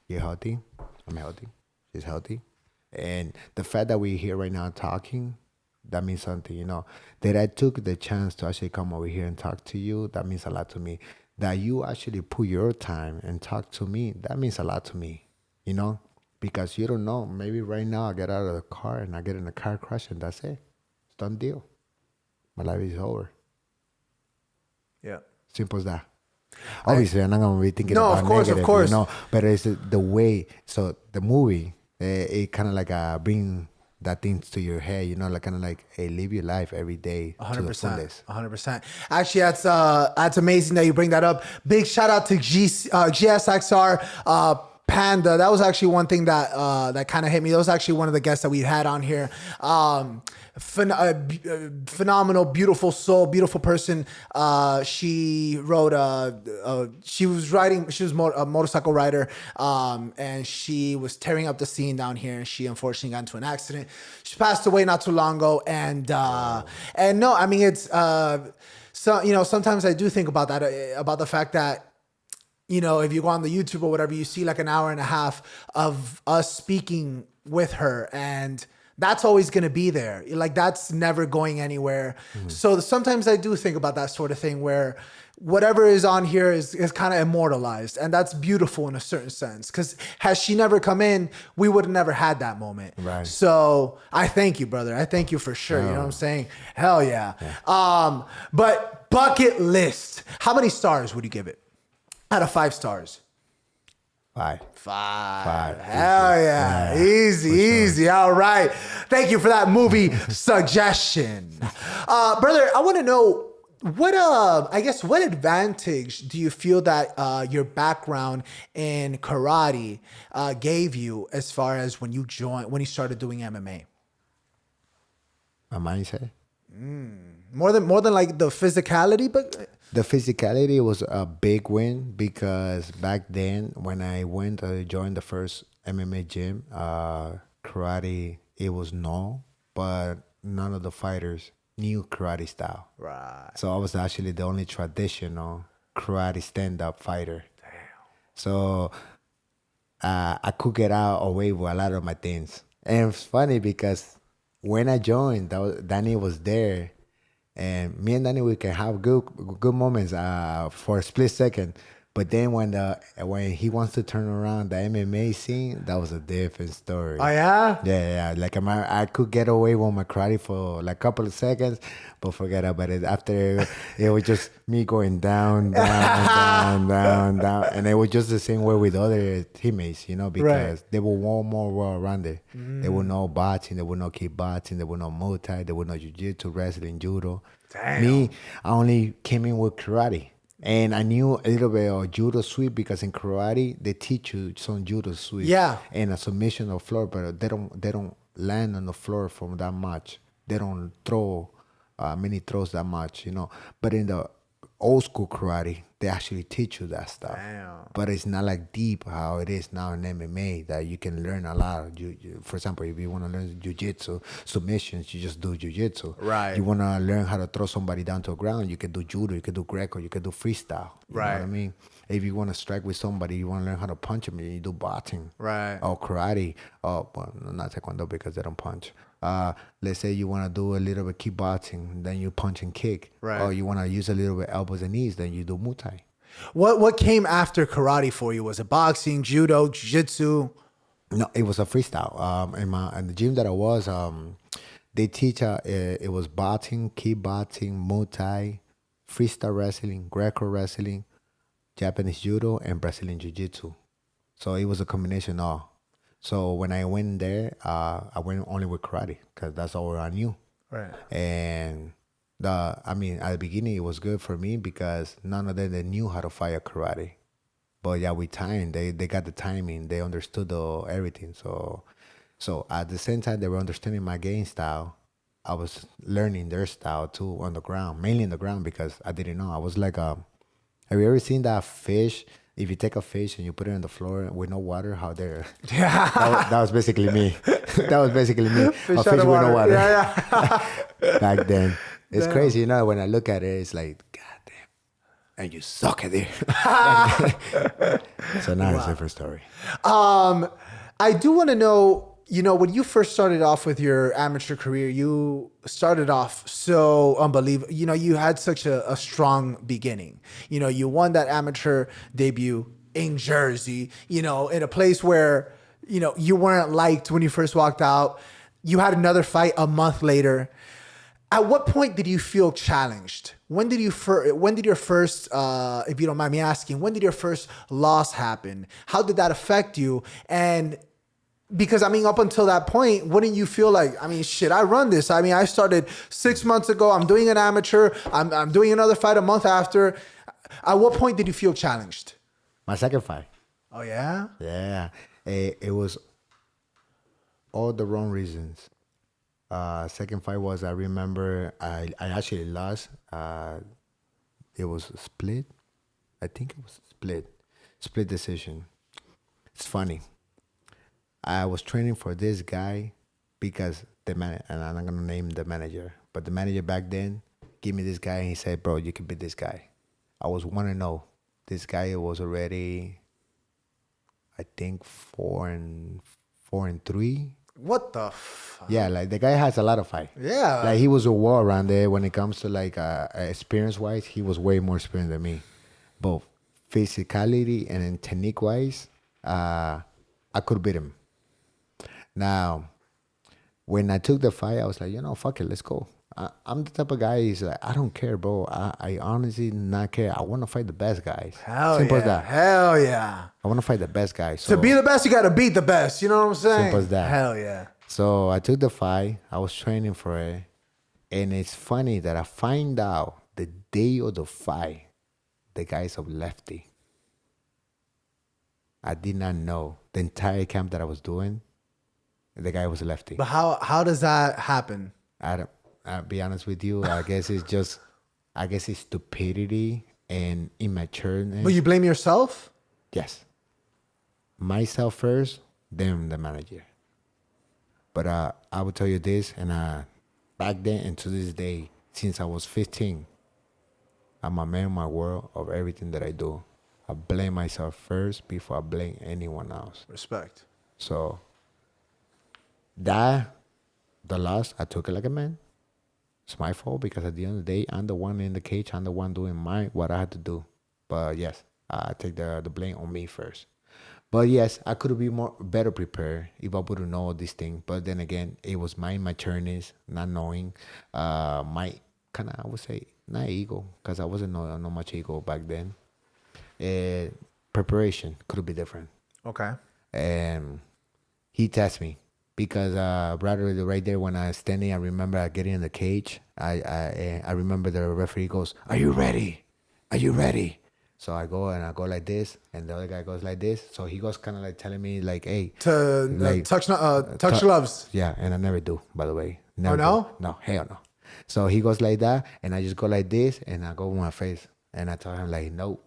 S1: You're healthy. I'm healthy. She's healthy. And the fact that we're here right now talking, that means something, you know. That I took the chance to actually come over here and talk to you, that means a lot to me. That you actually put your time and talk to me, that means a lot to me, you know? Because you don't know, maybe right now I get out of the car and I get in a car crash and that's it. It's done deal. My life is over.
S2: Yeah.
S1: Simple as that. Obviously, I'm not going to be thinking about negative,
S2: of course.
S1: You know? But it's the way, so the movie, it kind of like bring that things to your head, you know, like kind of like, hey, live your life every day
S2: 100%,
S1: to the fullest.
S2: 100%. Actually, that's amazing that you bring that up. Big shout out to GSXR Panda, that was actually one thing that that kind of hit me. That was actually one of the guests that we had on here. Phenomenal, beautiful soul, beautiful person. She wrote she was a motorcycle rider, and she was tearing up the scene down here, and she unfortunately got into an accident. She passed away not too long ago, and no, I mean, it's so, sometimes I do think about that, about the fact that, if you go on the YouTube or whatever, you see like an hour and a half of us speaking with her, and that's always going to be there. Like, that's never going anywhere. Mm-hmm. So sometimes I do think about that sort of thing where whatever is on here is kind of immortalized, and that's beautiful in a certain sense, because has she never come in, we would have never had that moment.
S1: Right.
S2: So I thank you, brother. I thank you for sure. You know what I'm saying? Hell yeah. But bucket list, how many stars would you give it? Out of 5 stars.
S1: 5.
S2: Hell yeah. Easy. All right. Thank you for that movie suggestion. Brother, I want to know what advantage do you feel that your background in karate gave you as far as when you started doing MMA?
S1: My mindset.
S2: More than like the physicality, but
S1: the physicality was a big win, because back then when I went to join the first MMA gym, karate, it was known, but none of the fighters knew karate style.
S2: Right.
S1: So I was actually the only traditional karate stand-up fighter.
S2: Damn.
S1: So I could get away with a lot of my things. And it's funny because when I joined, Danny was there. And me and Danny, we can have good moments for a split second. But then when he wants to turn around the MMA scene, that was a different story.
S2: Oh, yeah?
S1: Yeah. Like I could get away with my karate for like a couple of seconds, but forget about it. After, it was just me going down. And it was just the same way with other teammates, because
S2: right.
S1: they were one more well-rounded. They would know boxing, they would know kickboxing, they would know Muay Thai, they would know jiu-jitsu, wrestling, judo.
S2: Damn.
S1: Me, I only came in with karate. And I knew a little bit of judo sweep, because in karate they teach you some judo sweep.
S2: Yeah.
S1: And a submission on the floor, but they don't land on the floor from that much. They don't throw many throws that much, But in the old school karate, they actually teach you that stuff.
S2: Damn.
S1: But it's not like deep how it is now in MMA, that you can learn a lot. For example, if you want to learn jiu-jitsu submissions, you just do jiu-jitsu.
S2: Right.
S1: You want to learn how to throw somebody down to the ground, you can do judo, you can do Greco, you can do freestyle. You know what I mean? If you want to strike with somebody, you want to learn how to punch them, you do boxing.
S2: Right.
S1: Or karate. Or, well, not taekwondo, because they don't punch. Let's say you want to do a little bit kickboxing, then you punch and kick.
S2: Right.
S1: Or you want to use a little bit elbows and knees, then you do Muay Thai.
S2: What came after karate for you? Was it boxing, judo, jiu-jitsu?
S1: No, it was a freestyle. In the gym that I was, they teach it was boxing, kickboxing, Muay Thai, freestyle wrestling, Greco wrestling, Japanese judo, and Brazilian jiu-jitsu. So it was a combination of. So when I went there, I went only with karate, because that's all I knew.
S2: Right.
S1: And at the beginning, it was good for me, because none of them they knew how to fight a karate. But yeah, with time, they got the timing. They understood everything. So at the same time, they were understanding my game style. I was learning their style too on the ground, mainly on the ground, because I didn't know. I was like, have you ever seen that fish? If you take a fish and you put it on the floor with no water, how they're... that was basically me. That was basically me.
S2: Fish
S1: a fish with no water.
S2: Yeah.
S1: Back then. It's crazy, when I look at it, it's like, God damn. And you suck at it. So now it's a different story.
S2: I do want to know, when you first started off with your amateur career, you started off so unbelievable. You had such a strong beginning. You won that amateur debut in Jersey, in a place where, you weren't liked when you first walked out. You had another fight a month later. At what point did you feel challenged? When did your first, if you don't mind me asking, when did your first loss happen? How did that affect you? And because, up until that point, wouldn't you feel like, I run this. I started 6 months ago. I'm doing an amateur. I'm doing another fight a month after. At what point did you feel challenged?
S1: My second fight.
S2: Oh yeah.
S1: Yeah, it was all the wrong reasons. Second fight was I remember I actually lost. It was a split. I think it was a split decision. It's funny. I was training for this guy because the man, and I'm not gonna name the manager, but the manager back then gave me this guy and he said, "Bro, you can beat this guy." I was 1-0. This guy was already, I think, 4-3.
S2: What the fuck?
S1: Yeah, like the guy has a lot of fight.
S2: Yeah.
S1: Like he was a war around there when it comes to like experience wise. He was way more experienced than me, both physicality and then technique wise. I could beat him. Now, when I took the fight, I was like, fuck it, let's go. I'm the type of guy is like, I don't care, bro. I honestly not care. I want to fight the best guys.
S2: Hell
S1: Simple
S2: yeah.
S1: as that.
S2: Hell yeah.
S1: I want to fight the best guys. So
S2: To be the best, you got to beat the best. You know what I'm saying?
S1: Simple as that.
S2: Hell yeah.
S1: So I took the fight. I was training for it. And it's funny that I find out the day of the fight, the guy's a lefty. I did not know. The entire camp that I was doing, the guy was a lefty.
S2: But how does that happen?
S1: I'll be honest with you. I guess it's stupidity and immatureness.
S2: But you blame yourself?
S1: Yes. Myself first, then the manager. But I will tell you this, and back then and to this day, since I was 15, I'm a man of my word of everything that I do. I blame myself first before I blame anyone else.
S2: Respect.
S1: So the loss, I took it like a man. It's my fault because at the end of the day, I'm the one in the cage. I'm the one doing what I had to do. But yes, I take the blame on me first. But yes, I could be better prepared if I would have known this thing. But then again, it was my immaturness, not knowing, my kind of, I would say, not ego, because I wasn't no much ego back then. Preparation could be different.
S2: Okay.
S1: And he tested me because right there when I was standing, I remember getting in the cage. I remember the referee goes, "Are you ready? Are you ready?" So I go like this, and the other guy goes like this. So he goes kind of like telling me like, "Hey,
S2: touch gloves."
S1: Yeah, and I never do, by the way. Never
S2: no?
S1: do. No, hell no. So he goes like that, and I just go like this, and I go with my face, and I tell him like, "No,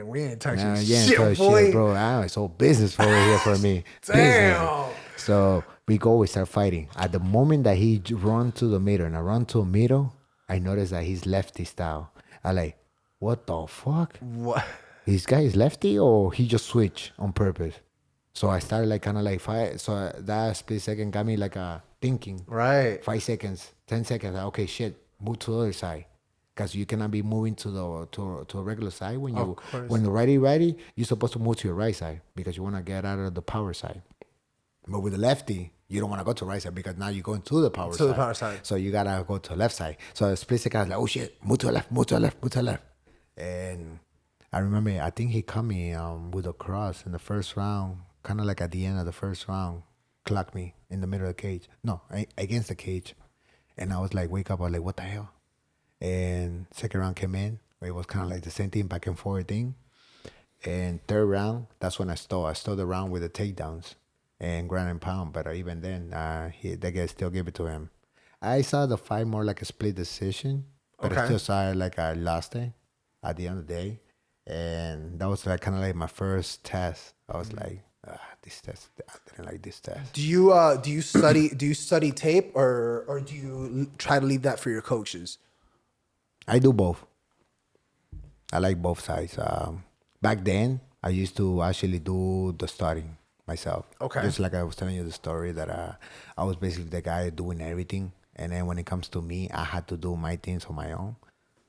S2: We ain't touching
S1: nah,
S2: shit,
S1: touch
S2: boy.
S1: shit, bro. It's all business over here for me."
S2: Damn.
S1: Business. So we start fighting. At the moment that he run to the middle, and I run to the middle, I notice that he's lefty style. I like, what the fuck?
S2: What?
S1: This guy is lefty or he just switched on purpose? So I started like kind of like fight. So that split second got me like thinking.
S2: Right.
S1: 5 seconds, 10 seconds. Okay, shit, move to the other side. Because you cannot be moving to a regular side when you're ready, you're supposed to move to your right side because you want to get out of the power side. But with the lefty, you don't want to go to the right side because now you're going to the power side.
S2: To the power side.
S1: So you gotta go to the left side. So the split second, I was like, oh shit, move to the left, move to the left, move to the left. And I remember, I think he caught me with a cross in the first round, kind of like at the end of the first round, clocked me in the middle of the cage. No, against the cage. And I was like, wake up, I was like, what the hell? And second round came in, where it was kind of like the same thing, back and forth thing. And third round, that's when I stole. I stole the round with the takedowns and ground and pound. But even then, that guy still gave it to him. I saw the fight more like a split decision, but I still saw it like I lost it at the end of the day. And that was like kind of like my first test. I was like, this test, I didn't like this test.
S2: Do you study tape or do you try to leave that for your coaches?
S1: I do both. I like both sides. Back then, I used to actually do the studying myself.
S2: Okay.
S1: Just like I was telling you the story that I was basically the guy doing everything. And then when it comes to me, I had to do my things on my own.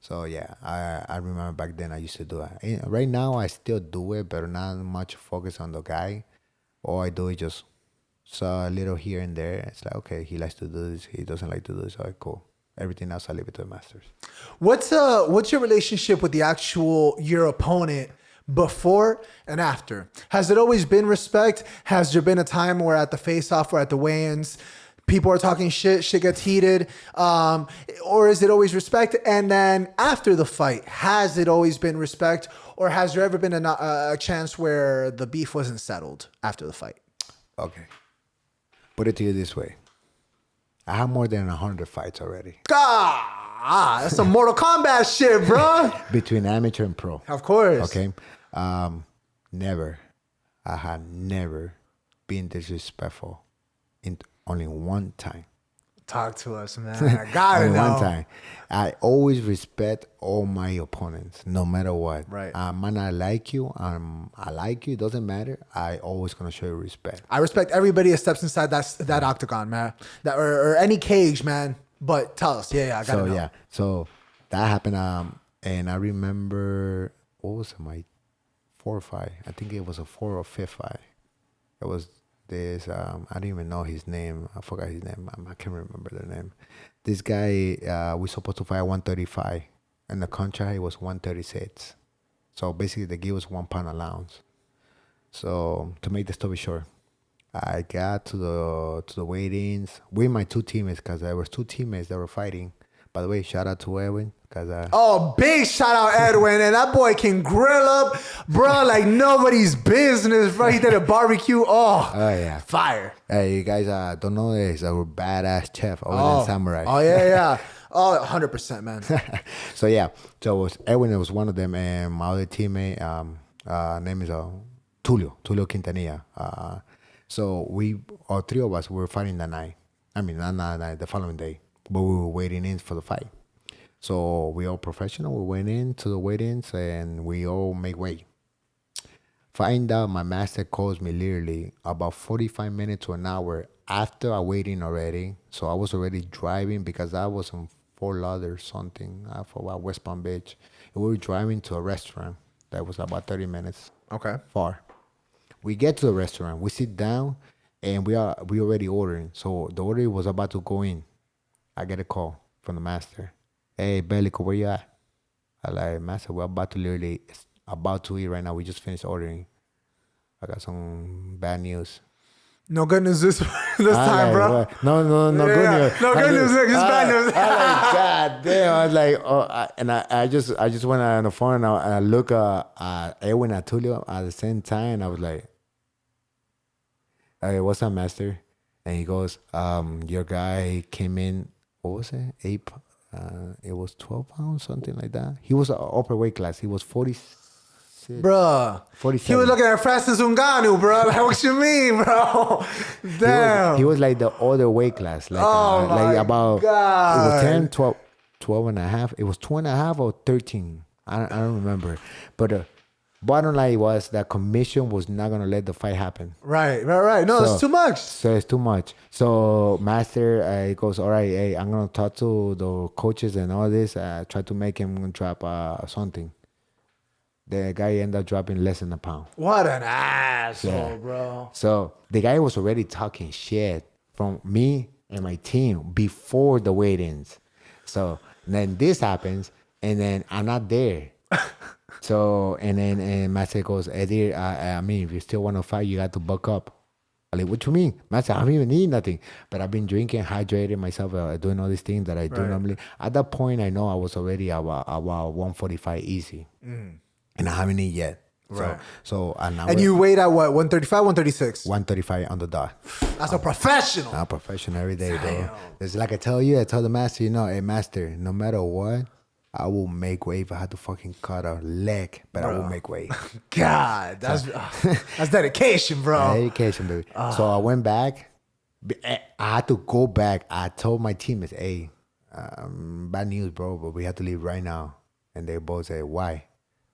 S1: So yeah, I remember back then I used to do it. Right now, I still do it, but not much focus on the guy. All I do is just saw a little here and there. It's like, okay, he likes to do this. He doesn't like to do this. All right, cool. Everything else, I leave it to the masters.
S2: What's your relationship with your opponent before and after? Has it always been respect? Has there been a time where at the face-off or at the weigh-ins, people are talking shit gets heated, or is it always respect? And then after the fight, has it always been respect, or has there ever been a chance where the beef wasn't settled after the fight?
S1: Okay. Put it to you this way. I have more than 100 fights already.
S2: God, that's some Mortal Kombat shit, bro.
S1: Between amateur and pro.
S2: Of course.
S1: Okay. Never. I had never been disrespectful in only one time.
S2: Talk to us, man. I gotta
S1: only
S2: know.
S1: one time. I always respect all my opponents, no matter what.
S2: Right.
S1: I might not like you. I like you. It doesn't matter. I always gonna show you respect.
S2: I respect everybody that steps inside that octagon, man. That or any cage, man. But tell us, I gotta know.
S1: So that happened. And I remember what was it, my 4 or 5? I think it was a 4 or 5 fight. It was this. I don't even know his name. I forgot his name. I can't remember the name. This guy, we supposed to fight 135, and the contract was 136. So basically, they give us 1 pound allowance. So to make the story short, I got to the weigh-ins with my 2 teammates because there was 2 teammates that were fighting. By the way, shout out to Edwin.
S2: Oh, big shout out Edwin, and that boy can grill up, bro, like nobody's business, bro. He did a barbecue. Oh
S1: yeah,
S2: fire.
S1: Hey, you guys don't know this. Our badass chef over in Samurai.
S2: Oh yeah. Oh, 100%, man.
S1: So yeah, so it was Edwin. It was one of them, and my other teammate, name is Tulio Quintanilla. So we, all 3 of us, were fighting that night. I mean, not that night, the following day, but we were waiting in for the fight. So we all professional. We went into the weigh-ins and we all make weight. Find out my master calls me literally about 45 minutes to an hour after I waiting already. So I was already driving because I was in Fort Lauderdale something. I forgot, West Palm Beach. And we were driving to a restaurant that was about 30 minutes far. We get to the restaurant. We sit down and we already ordering. So the order was about to go in. I get a call from the master. Hey, Belico, where you at? I like, master, we're about to eat right now. We just finished ordering. I got some bad news.
S2: No good news this time,
S1: like,
S2: bro.
S1: What? No good news.
S2: No good news, just bad news.
S1: I like, God damn. I was like, I just went on the phone and I look at Edwin and Tulio at the same time. And I was like, hey, what's up, master? And he goes, your guy came in, what was it? It was 12 pounds, something like that. He was an upper weight class. He was 46.
S2: Bruh.
S1: 47.
S2: He was looking at Francis Ngannou, bro. Like, what you mean, bro? Damn.
S1: He was like the other weight class. Like,
S2: my
S1: about,
S2: God.
S1: It was 10, 12 and a half. It was 2.5 or 13. I don't remember. But bottom line was that commission was not going to let the fight happen.
S2: Right. No, it's too much.
S1: So it's too much. So master he goes, all right, hey, I'm going to talk to the coaches and all this. Try to make him drop something. The guy ended up dropping less than a pound.
S2: What an asshole, bro.
S1: So the guy was already talking shit from me and my team before the weigh-ins. So then this happens, and then I'm not there. So, and then Master goes, Edir, I mean, if you still want to fight, you got to buck up. I'm like, what you mean? Master, I haven't even eaten nothing. But I've been drinking, hydrating myself, doing all these things that I do normally. At that point, I know I was already about 145 easy. And I haven't eaten yet.
S2: Right.
S1: And
S2: you weighed at what, 135, 136?
S1: 135 on the dot.
S2: That's a professional.
S1: I'm a professional every day, bro. It's like I tell the master, hey, master, no matter what, I will make weight if I had to fucking cut a leg, but I will make weight.
S2: God, that's dedication, bro.
S1: Dedication, baby. So I went back. I had to go back. I told my teammates, hey, bad news, bro, but we have to leave right now. And they both say, why?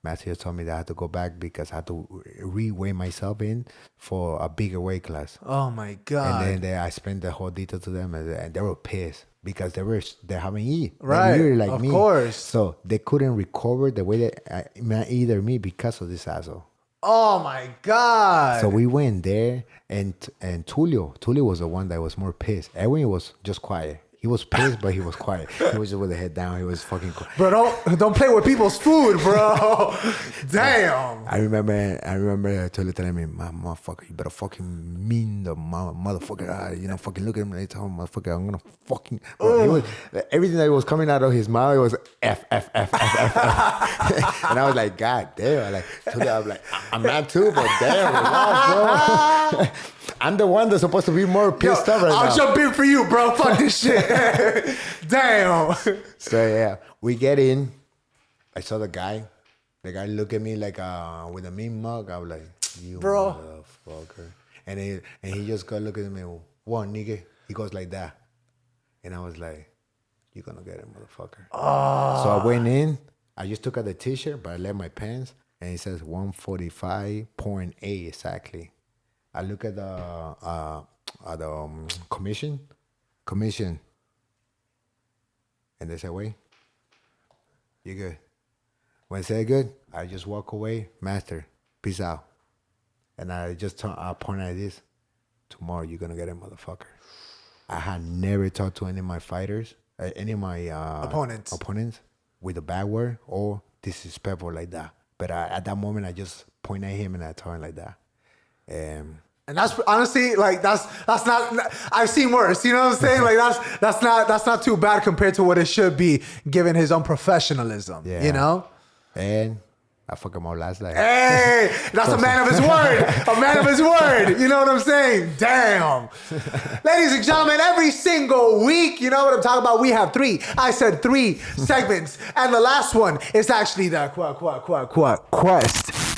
S1: Master told me that I had to go back because I had to re-weigh myself in for a bigger weight class.
S2: Oh, my God.
S1: And then I explained the whole detail to them, and they were pissed because they haven't eaten.
S2: Right,
S1: they like
S2: of
S1: me.
S2: Course.
S1: So they couldn't recover the way that either me because of this asshole.
S2: Oh, my God.
S1: So we went there, and Tulio was the one that was more pissed. Edwin was just quiet. He was pissed, but he was quiet. He was just with the head down. He was fucking quiet.
S2: Bro, don't play with people's food, bro. Damn.
S1: I remember Totally telling me, my motherfucker, you better fucking mean the motherfucker. Fucking look at him and tell him, motherfucker, I'm gonna fucking. Bro, everything that was coming out of his mouth, it was F. And I was like, God damn. I'm like, I'm not too, but damn, relax, bro. I'm the one that's supposed to be more pissed off right now.
S2: I'll jump in for you, bro. Fuck this shit. Damn.
S1: So yeah, we get in. I saw the guy. The guy looked at me like with a mean mug. I was like, you
S2: bro,
S1: motherfucker. And he just go look at me. What, nigga? He goes like that. And I was like, you're gonna get it, motherfucker. Oh. So I went in. I just took out the t-shirt, but I left my pants. And it says 145.8 exactly. I look at the commission, and they say, wait, you good. When I say good, I just walk away, master, peace out. And I just I point at this, tomorrow you're going to get it, motherfucker. I had never talked to any of my fighters, any of my opponents with a bad word or disrespectful like that. But at that moment, I just point at him and I told him like that. And that's honestly that's not. I've seen worse. You know what I'm saying? Like that's not too bad compared to what it should be, given his own professionalism. Yeah. You know. And I fucked him up last night. Hey, that's a man of his word. A man of his word. You know what I'm saying? Damn. Ladies and gentlemen, every single week, you know what I'm talking about? We have three. I said 3 segments. And the last one is actually the quest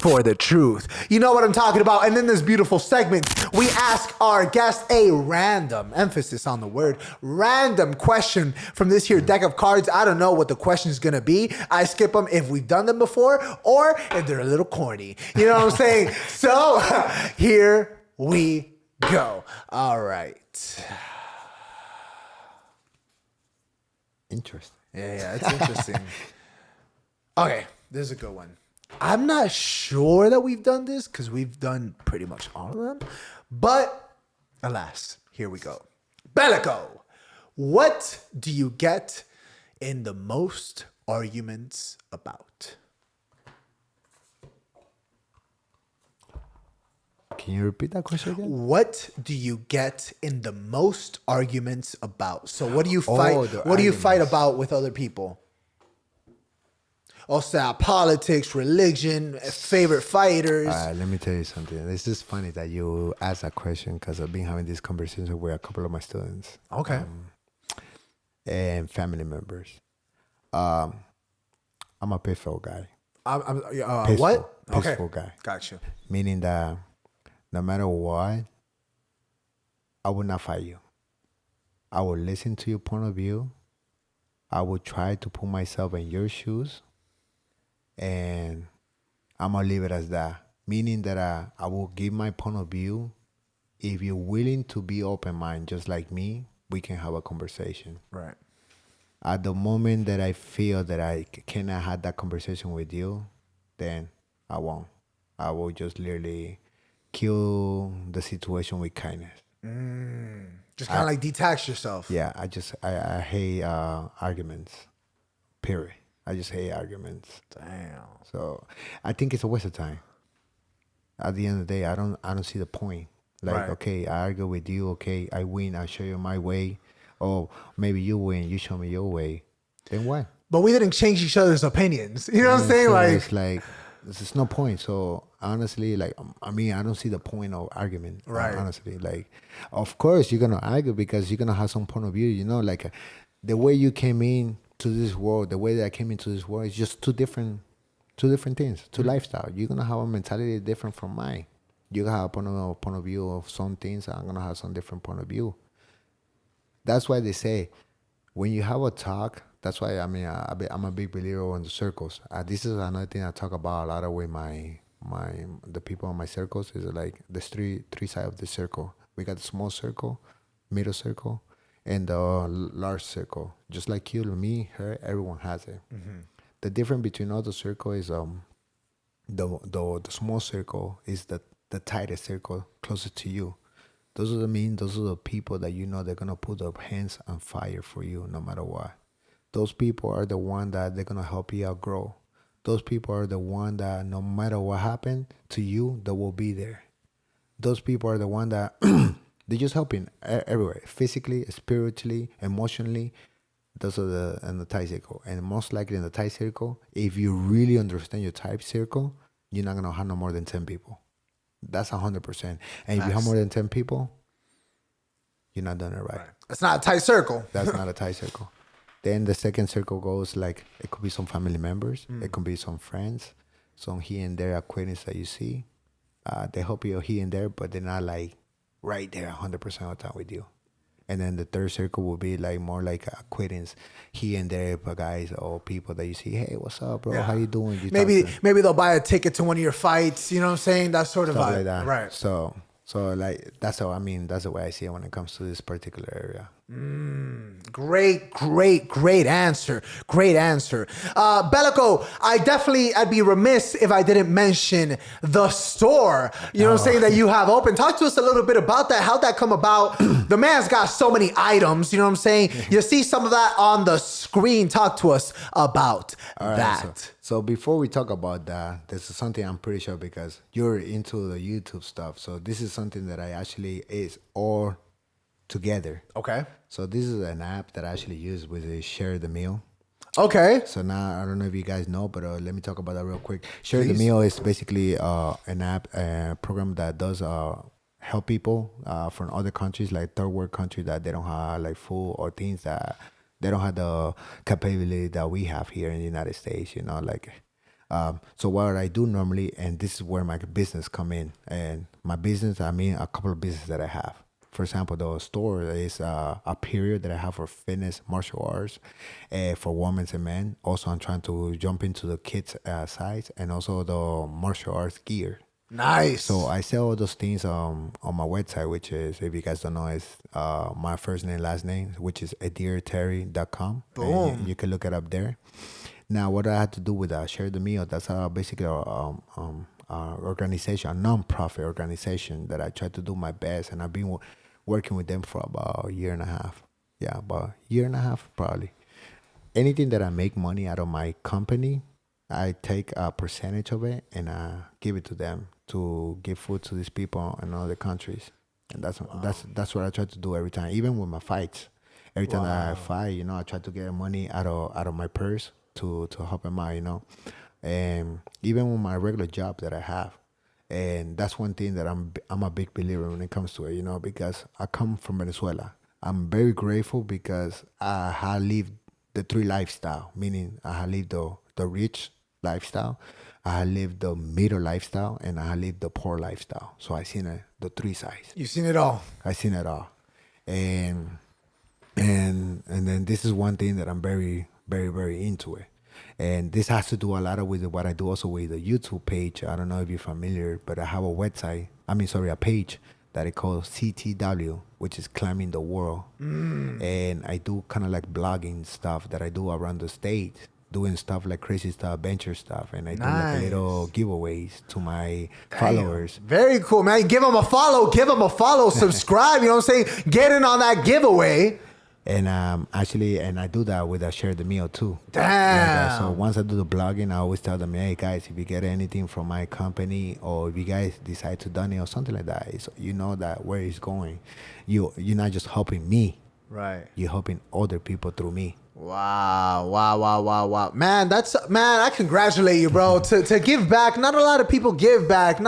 S1: for the truth. You know what I'm talking about? And in this beautiful segment, we ask our guest a random, emphasis on the word, random question from this here deck of cards. I don't know what the question is going to be. I skip them if we've done them before or if they're a little corny. You know what I'm saying? So here we go. All right. Interesting. Yeah, it's interesting. Okay, this is a good one. I'm not sure that we've done this because we've done pretty much all of them. But alas, here we go. Belico, what do you get in the most arguments about? Can you repeat that question again? What do you get in the most arguments about? So what do you fight? What do you fight about with other people? Also, politics, religion, favorite fighters. Let me tell you something. It's just funny that you asked that question because I've been having this conversation with a couple of my students. Okay. And family members. I'm a peaceful guy. What? Peaceful guy. Gotcha. Meaning that no matter what, I will not fight you. I will listen to your point of view. I will try to put myself in your shoes. And I'm going to leave it as that. Meaning that I will give my point of view. If you're willing to be open-minded, just like me, we can have a conversation. Right. At the moment that I feel that I cannot have that conversation with you, then I won't. I will just literally kill the situation with kindness. Just kind of like detach yourself. Yeah, I hate arguments. Period. I just hate arguments. Damn. So I think it's a waste of time. At the end of the day, I don't see the point. Like, right. Okay, I argue with you. Okay, I win. I show you my way. Oh, maybe you win. You show me your way. Then what? But we didn't change each other's opinions. You know what I'm saying? So like, it's like there's no point. So honestly, like, I mean, I don't see the point of argument. Right. Honestly, like, of course you're gonna argue because you're gonna have some point of view. You know, like the way you came in to this world, the way that I came into this world is just two different things, two lifestyles. You're gonna have a mentality different from mine. You have a point of view of some things. I'm gonna have some different point of view. That's why they say when you have a talk. That's why I'm a big believer in the circles. This is another thing I talk about a lot with the people in my circles. Is like there's three sides of the circle. We got the small circle, middle circle, and the large circle. Just like you, me, her, everyone has it. Mm-hmm. The difference between all the circle is the small circle is the tightest circle closest to you. Those are the mean. Those are the people that you know they're gonna put their hands on fire for you no matter what. Those people are the one that they're gonna help you outgrow. Those people are the one that no matter what happened to you, they will be there. Those people are the one that they're just helping everywhere, physically, spiritually, emotionally. Those are in the type circle, and most likely in the type circle, if you really understand your type circle, you're not gonna have no more than 10 people. That's 100%. And if you have more than 10 people, you're not doing it right.
S2: It's not a tight circle.
S1: That's not a tight circle. Then the second circle goes like it could be some family members, it could be some friends, some here and there acquaintances that you see. They help you here and there, but they're not like right there 100% of the time with you. And then the third circle will be like more like acquaintance here and there, but guys or people that you see, hey, what's up, bro? How you doing?
S2: Maybe they'll buy a ticket to one of your fights. You know what I'm saying? That sort of
S1: stuff
S2: vibe.
S1: like that.
S2: Right.
S1: So like that's how that's the way I see it when it comes to this particular area.
S2: Great answer. Great answer. Belico, I'd be remiss if I didn't mention the store, you know what I'm saying, that you have open. Talk to us a little bit about that. How'd that come about? The man's got so many items, you know what I'm saying? You see some of that on the screen. Talk to us about that.
S1: Right, so before we talk about that, this is something I'm pretty sure because you're into the YouTube stuff. So this is something that I actually is all together.
S2: Okay.
S1: So this is an app that I actually use with a Share the Meal.
S2: Okay.
S1: So now I don't know if you guys know, but let me talk about that real quick. Share the Meal is basically an app program that does help people from other countries, like third world countries that they don't have like food or things that they don't have the capability that we have here in the United States. You know, like so what I do normally, and this is where my business come in, and my business, I mean a couple of businesses that I have. For example, the store is a period that I have for fitness, martial arts, for women and men. Also, I'm trying to jump into the kids' size and also the martial arts gear.
S2: Nice.
S1: So I sell all those things on my website, which is, if you guys don't know, is my first name, last name, which is edirterry.com.
S2: Boom.
S1: You can look it up there. Now, what I had to do with Share the Meal, that's basically organization, a non-profit organization that I try to do my best, and I've been working with them for about a year and a half. Yeah, about a year and a half probably. Anything that I make money out of my company, I take a percentage of it and I give it to them to give food to these people in other countries. And that's what I try to do every time, even with my fights. Every time that I fight, you know, I try to get money out of my purse to help them out, you know. And even with my regular job that I have. And that's one thing that I'm a big believer when it comes to it, you know, because I come from Venezuela. I'm very grateful because I have lived the three lifestyle, meaning I have lived the rich lifestyle, I have lived the middle lifestyle, and I have lived the poor lifestyle. So I seen the three sides.
S2: You've seen it all.
S1: I seen it all. And then this is one thing that I'm very, very, very into it. And this has to do a lot with what I do also with the YouTube page. I don't know if you're familiar, but I have a page that I call CTW, which is Climbing the World. And I do kind of like blogging stuff that I do around the state, doing stuff like crazy stuff, adventure stuff. And I do like little giveaways to my followers.
S2: Very cool, man. Give them a follow, subscribe, you know what I'm saying? Get in on that giveaway.
S1: And and I do that with Share the Meal too.
S2: Damn.
S1: So once I do the blogging, I always tell them, hey guys, if you get anything from my company or if you guys decide to donate or something like that, you know that where it's going. You're not just helping me.
S2: Right.
S1: You're helping other people through me.
S2: Wow. Man, I congratulate you, bro. to give back. Not a lot of people give back.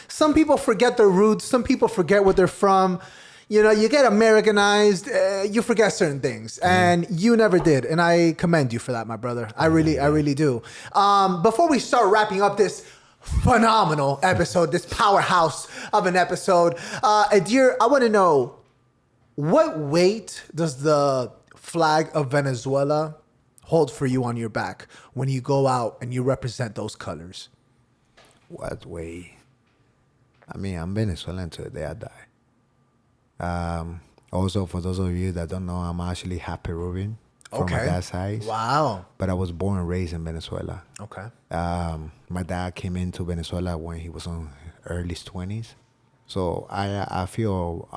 S2: Some people forget their roots. Some people forget where they're from. You know, you get Americanized, you forget certain things, and you never did, and I commend you for that, my brother. I really do. Before we start wrapping up this phenomenal episode, this powerhouse of an episode, Edir, I want to know, what weight does the flag of Venezuela hold for you on your back when you go out and you represent those colors?
S1: What weight? I mean, I'm Venezuelan till the day I die. Also, for those of you that don't know, I'm actually half Peruvian from my dad's side.
S2: Wow.
S1: But I was born and raised in Venezuela.
S2: Okay.
S1: My dad came into Venezuela when he was in early 20s. So I feel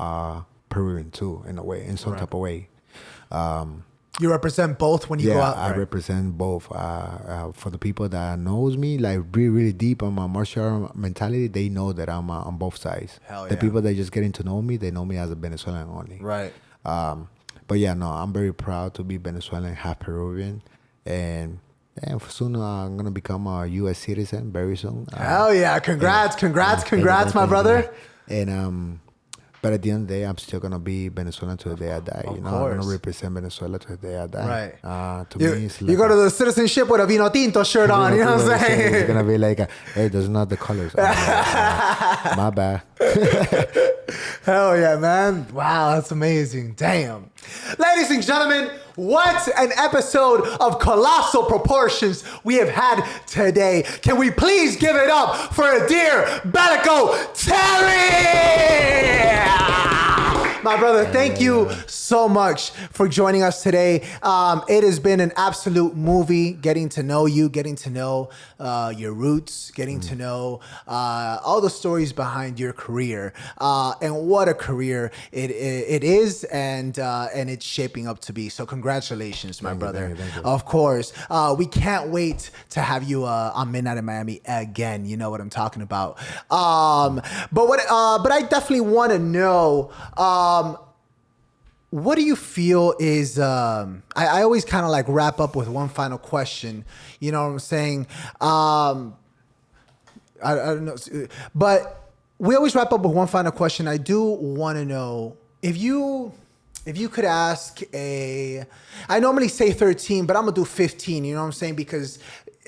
S1: Peruvian too, in a way, in some type of way.
S2: You represent both when you go out,
S1: I
S2: right?
S1: represent both. For the people that knows me, like really, really deep on my martial art mentality, they know that I'm on both sides.
S2: Hell
S1: The
S2: yeah.
S1: people that just getting to know me, they know me as a Venezuelan only.
S2: Right.
S1: But yeah, no, I'm very proud to be Venezuelan, half Peruvian, and soon I'm gonna become a U.S. citizen very soon.
S2: Hell yeah. Congrats, my brother.
S1: And but at the end of the day, I'm still gonna be Venezuelan to the day I die.
S2: Of
S1: I'm
S2: course.
S1: gonna represent Venezuela to the day I die.
S2: Right.
S1: To me, it's
S2: You go to the citizenship with a vino tinto shirt on. You know what I'm saying?
S1: It's gonna be like, hey, those are not the colors. My bad.
S2: Hell yeah, man. Wow, that's amazing. Damn. Ladies and gentlemen, what an episode of colossal proportions we have had today. Can we please give it up for Edir Belico Terry? My brother, thank you so much for joining us today. It has been an absolute movie getting to know you, getting to know your roots, getting to know all the stories behind your career. And what a career it is and it's shaping up to be. So congratulations, my brother.
S1: Thank you.
S2: Of course. We can't wait to have you on Midnight in Miami again. You know what I'm talking about. But I definitely want to know, what do you feel is, I always kind of like wrap up with one final question. You know what I'm saying? I don't know, but we always wrap up with one final question. I do want to know if you could ask I normally say 13, but I'm going to do 15, you know what I'm saying? Because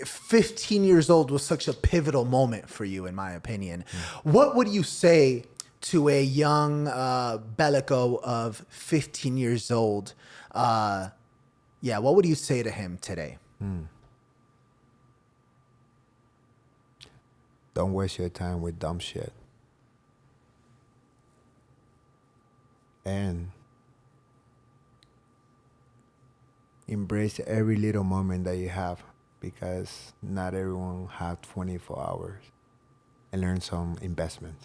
S2: 15 years old was such a pivotal moment for you, in my opinion. What would you say to a young Belico of 15 years old? What would you say to him today?
S1: Don't waste your time with dumb shit. And embrace every little moment that you have, because not everyone has 24 hours. And learn some investment.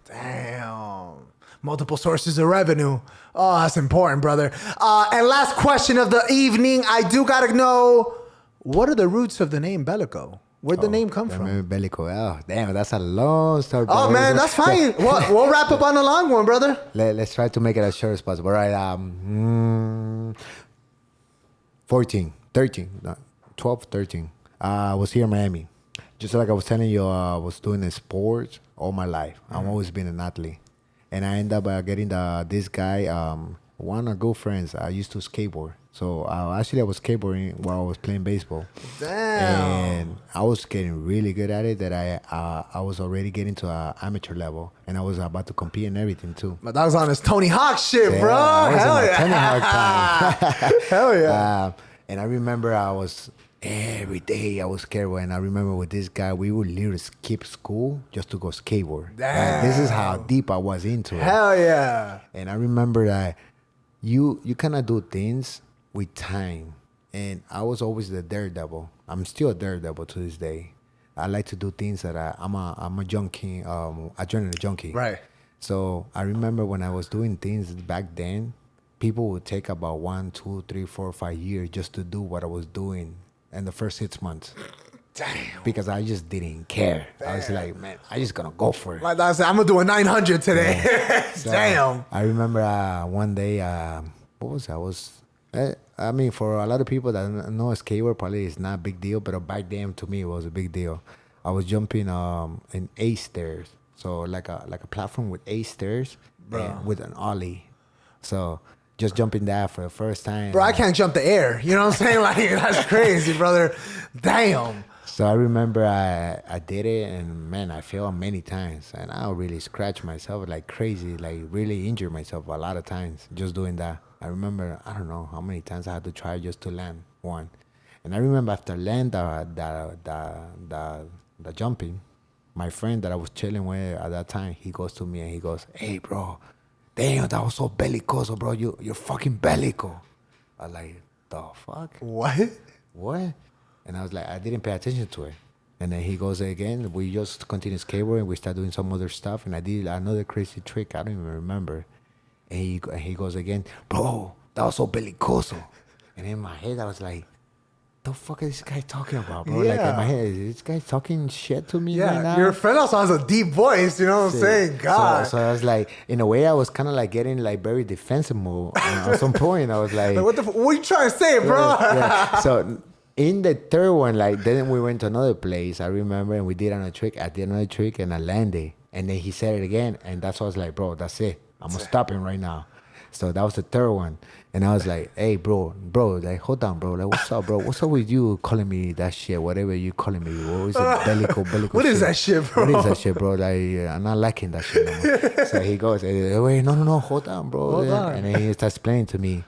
S2: Damn. Multiple sources of revenue. Oh, that's important, brother. And last question of the evening. I do got to know, what are the roots of the name Belico? Where'd the name come from?
S1: Belico. Oh, damn, that's a long story.
S2: Oh, man, that's fine. We'll wrap up on the long one, brother.
S1: Let's try to make it as short as possible. All right. 12, 13. I was here in Miami. Just like I was telling you, I was doing sports all my life. I've always been an athlete. And I ended up getting this guy, one of good friends. I used to skateboard. So I was skateboarding while I was playing baseball.
S2: Damn.
S1: And I was getting really good at it, that I was already getting to an amateur level. And I was about to compete and everything too.
S2: But that was on his Tony Hawk shit, bro.
S1: I was
S2: Hell
S1: in my
S2: yeah.
S1: Tony Hawk time.
S2: Hell yeah.
S1: And I remember every day I was skateboarding. And I remember with this guy, we would literally skip school just to go skateboard.
S2: Damn.
S1: This is how deep I was into it.
S2: Hell yeah.
S1: And I remember that you cannot do things with time. And I was always the daredevil. I'm still a daredevil to this day. I like to do things that I'm a junkie, adrenaline junkie.
S2: Right.
S1: So I remember when I was doing things back then, people would take about 1, 2, 3, 4, 5 years just to do what I was doing in the first 6 months.
S2: Damn.
S1: Because I just didn't care. I was like, man, I just gonna go for it.
S2: Like I said, I'm going to do a 900 today.
S1: So,
S2: Damn.
S1: I remember one day, what was that? I mean, for a lot of people that know skateboard, probably it's not a big deal, but back then to me it was a big deal. I was jumping in 8 stairs, so like a platform with 8 stairs, and with an ollie. So just jumping that for the first time.
S2: Bro, I can't jump the air. You know what I'm saying? Like, that's crazy, brother. Damn.
S1: So I remember I did it, and man, I fell many times, and I really scratched myself like crazy, like really injured myself a lot of times just doing that. I remember, I don't know how many times I had to try just to land one. And I remember after land the jumping, my friend that I was chilling with at that time, he goes to me and he goes, "Hey, bro, damn, that was so bellicoso, bro. You're fucking bellico." I was like, the fuck?
S2: What?
S1: What? And I was like, I didn't pay attention to it. And then he goes again. We just continue skateboarding. We start doing some other stuff. And I did another crazy trick. I don't even remember. And he goes again, bro, that was so belicoso. And in my head, I was like, the fuck is this guy talking about, bro? Like in my head, is this guy talking shit to me right now?
S2: Your friend also has a deep voice, you know what I'm saying? God.
S1: So I was like, in a way, I was kind of like getting like very defensive mode. At some point, I was like,
S2: what are you trying to say, bro?
S1: Yeah. So in the third one, like then we went to another place. I remember, and we did another trick. I did another trick, and I landed. And then he said it again, and that's what I was like, bro, that's it. I'm gonna stop him right now. So that was the third one. And I was like, hey, bro, like, hold on, bro. Like, what's up, bro? What's up with you calling me that shit? Whatever you calling me. What is it? Belico
S2: What is that shit, bro?
S1: What is that shit, bro? Like, I'm not liking that shit no more. So he goes, wait, no, hold on, bro.
S2: Hold on.
S1: And then he starts explaining to me.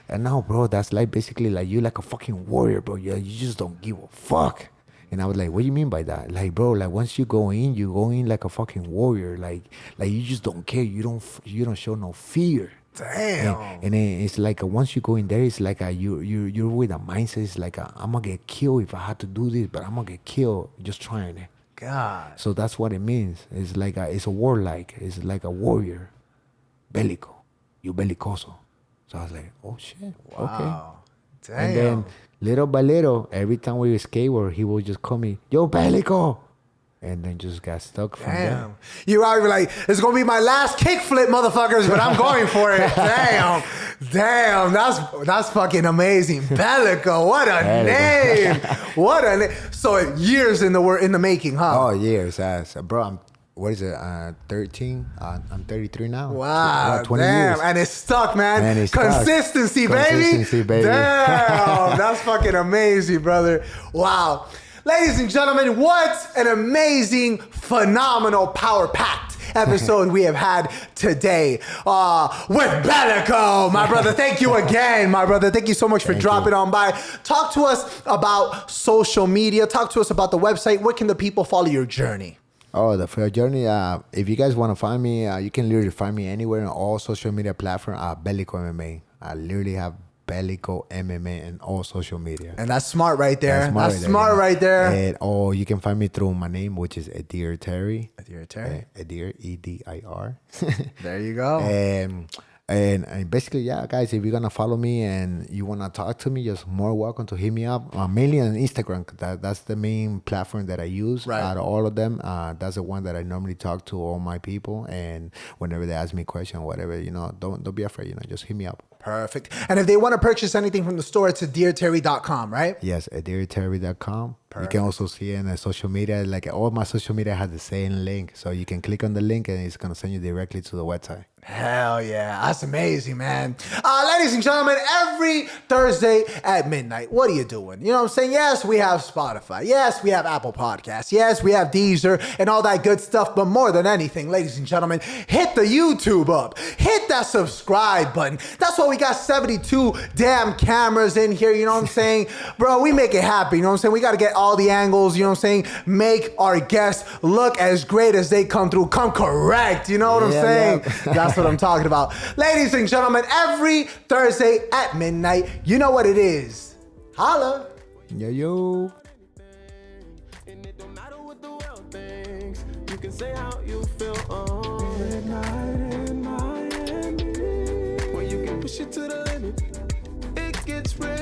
S1: And now, bro, that's like basically like you like a fucking warrior, bro. You just don't give a fuck. And I was like, what do you mean by that? Like, bro, like once you go in like a fucking warrior. Like you just don't care. You don't show no fear.
S2: Damn.
S1: And then it's like once you go in there, it's like you're with a mindset. It's like I'm gonna get killed if I had to do this, but I'm gonna get killed just trying it.
S2: God.
S1: So that's what it means. It's like it's a warlike. It's like a warrior. Belico. You belicoso. So I was like, oh shit.
S2: Wow.
S1: Okay.
S2: Damn.
S1: And then little by little, every time we skateboard, he would just call me, yo, Belico. And then just got stuck from there.
S2: Damn. You already like, it's going to be my last kickflip, motherfuckers, but I'm going for it. Damn. That's fucking amazing. Belico, what a name. What a name. So years in the making, huh?
S1: Oh, years. Bro, what is it? 13? I'm 33 now.
S2: Wow.
S1: 20
S2: damn.
S1: years.
S2: And it's stuck, man.
S1: And it's
S2: Consistency,
S1: stuck.
S2: baby.
S1: Consistency, baby.
S2: Damn. That's fucking amazing, brother. Wow. Ladies and gentlemen, what an amazing, phenomenal, power-packed episode we have had today with Belico. My brother, thank you again, my brother. Thank you so much for dropping on by. Talk to us about social media. Talk to us about the website. Where can the people follow your journey?
S1: Oh, for your journey, if you guys want to find me, you can literally find me anywhere on all social media platforms at Belico MMA. I literally have Belico MMA and all social media.
S2: And that's smart right there. That's smart right there.
S1: And you can find me through my name, which is Edir Terry.
S2: Edir Terry.
S1: Edir, Edir.
S2: There you go.
S1: And basically, yeah, guys, if you're going to follow me and you want to talk to me, just more welcome to hit me up. Mainly on Instagram. That's the main platform that I use out of all of them. That's the one that I normally talk to all my people. And whenever they ask me a question, whatever, don't be afraid, just hit me up.
S2: Perfect. And if they want to purchase anything from the store, it's edirterry.com, right?
S1: Yes, edirterry.com. You can also see it in the social media. Like all my social media has the same link. So you can click on the link and it's going to send you directly to the website.
S2: Hell yeah. That's amazing, man. Ladies and gentlemen, every Thursday at midnight, what are you doing? You know what I'm saying? Yes, we have Spotify. Yes, we have Apple Podcasts. Yes, we have Deezer and all that good stuff. But more than anything, ladies and gentlemen, hit the YouTube up. Hit that subscribe button. That's why we got 72 damn cameras in here. You know what I'm saying? Bro, we make it happen. You know what I'm saying? We got to get all the angles. You know what I'm saying? Make our guests look as great as they come through. Come correct. You know what I'm saying? That's what I'm talking about. Ladies and gentlemen, every Thursday at midnight, you know what it is. Holla.
S1: Yo.
S3: And it don't matter what the world thinks. You can say how you feel on midnight in Miami. Where you can push it to the limit. It gets real.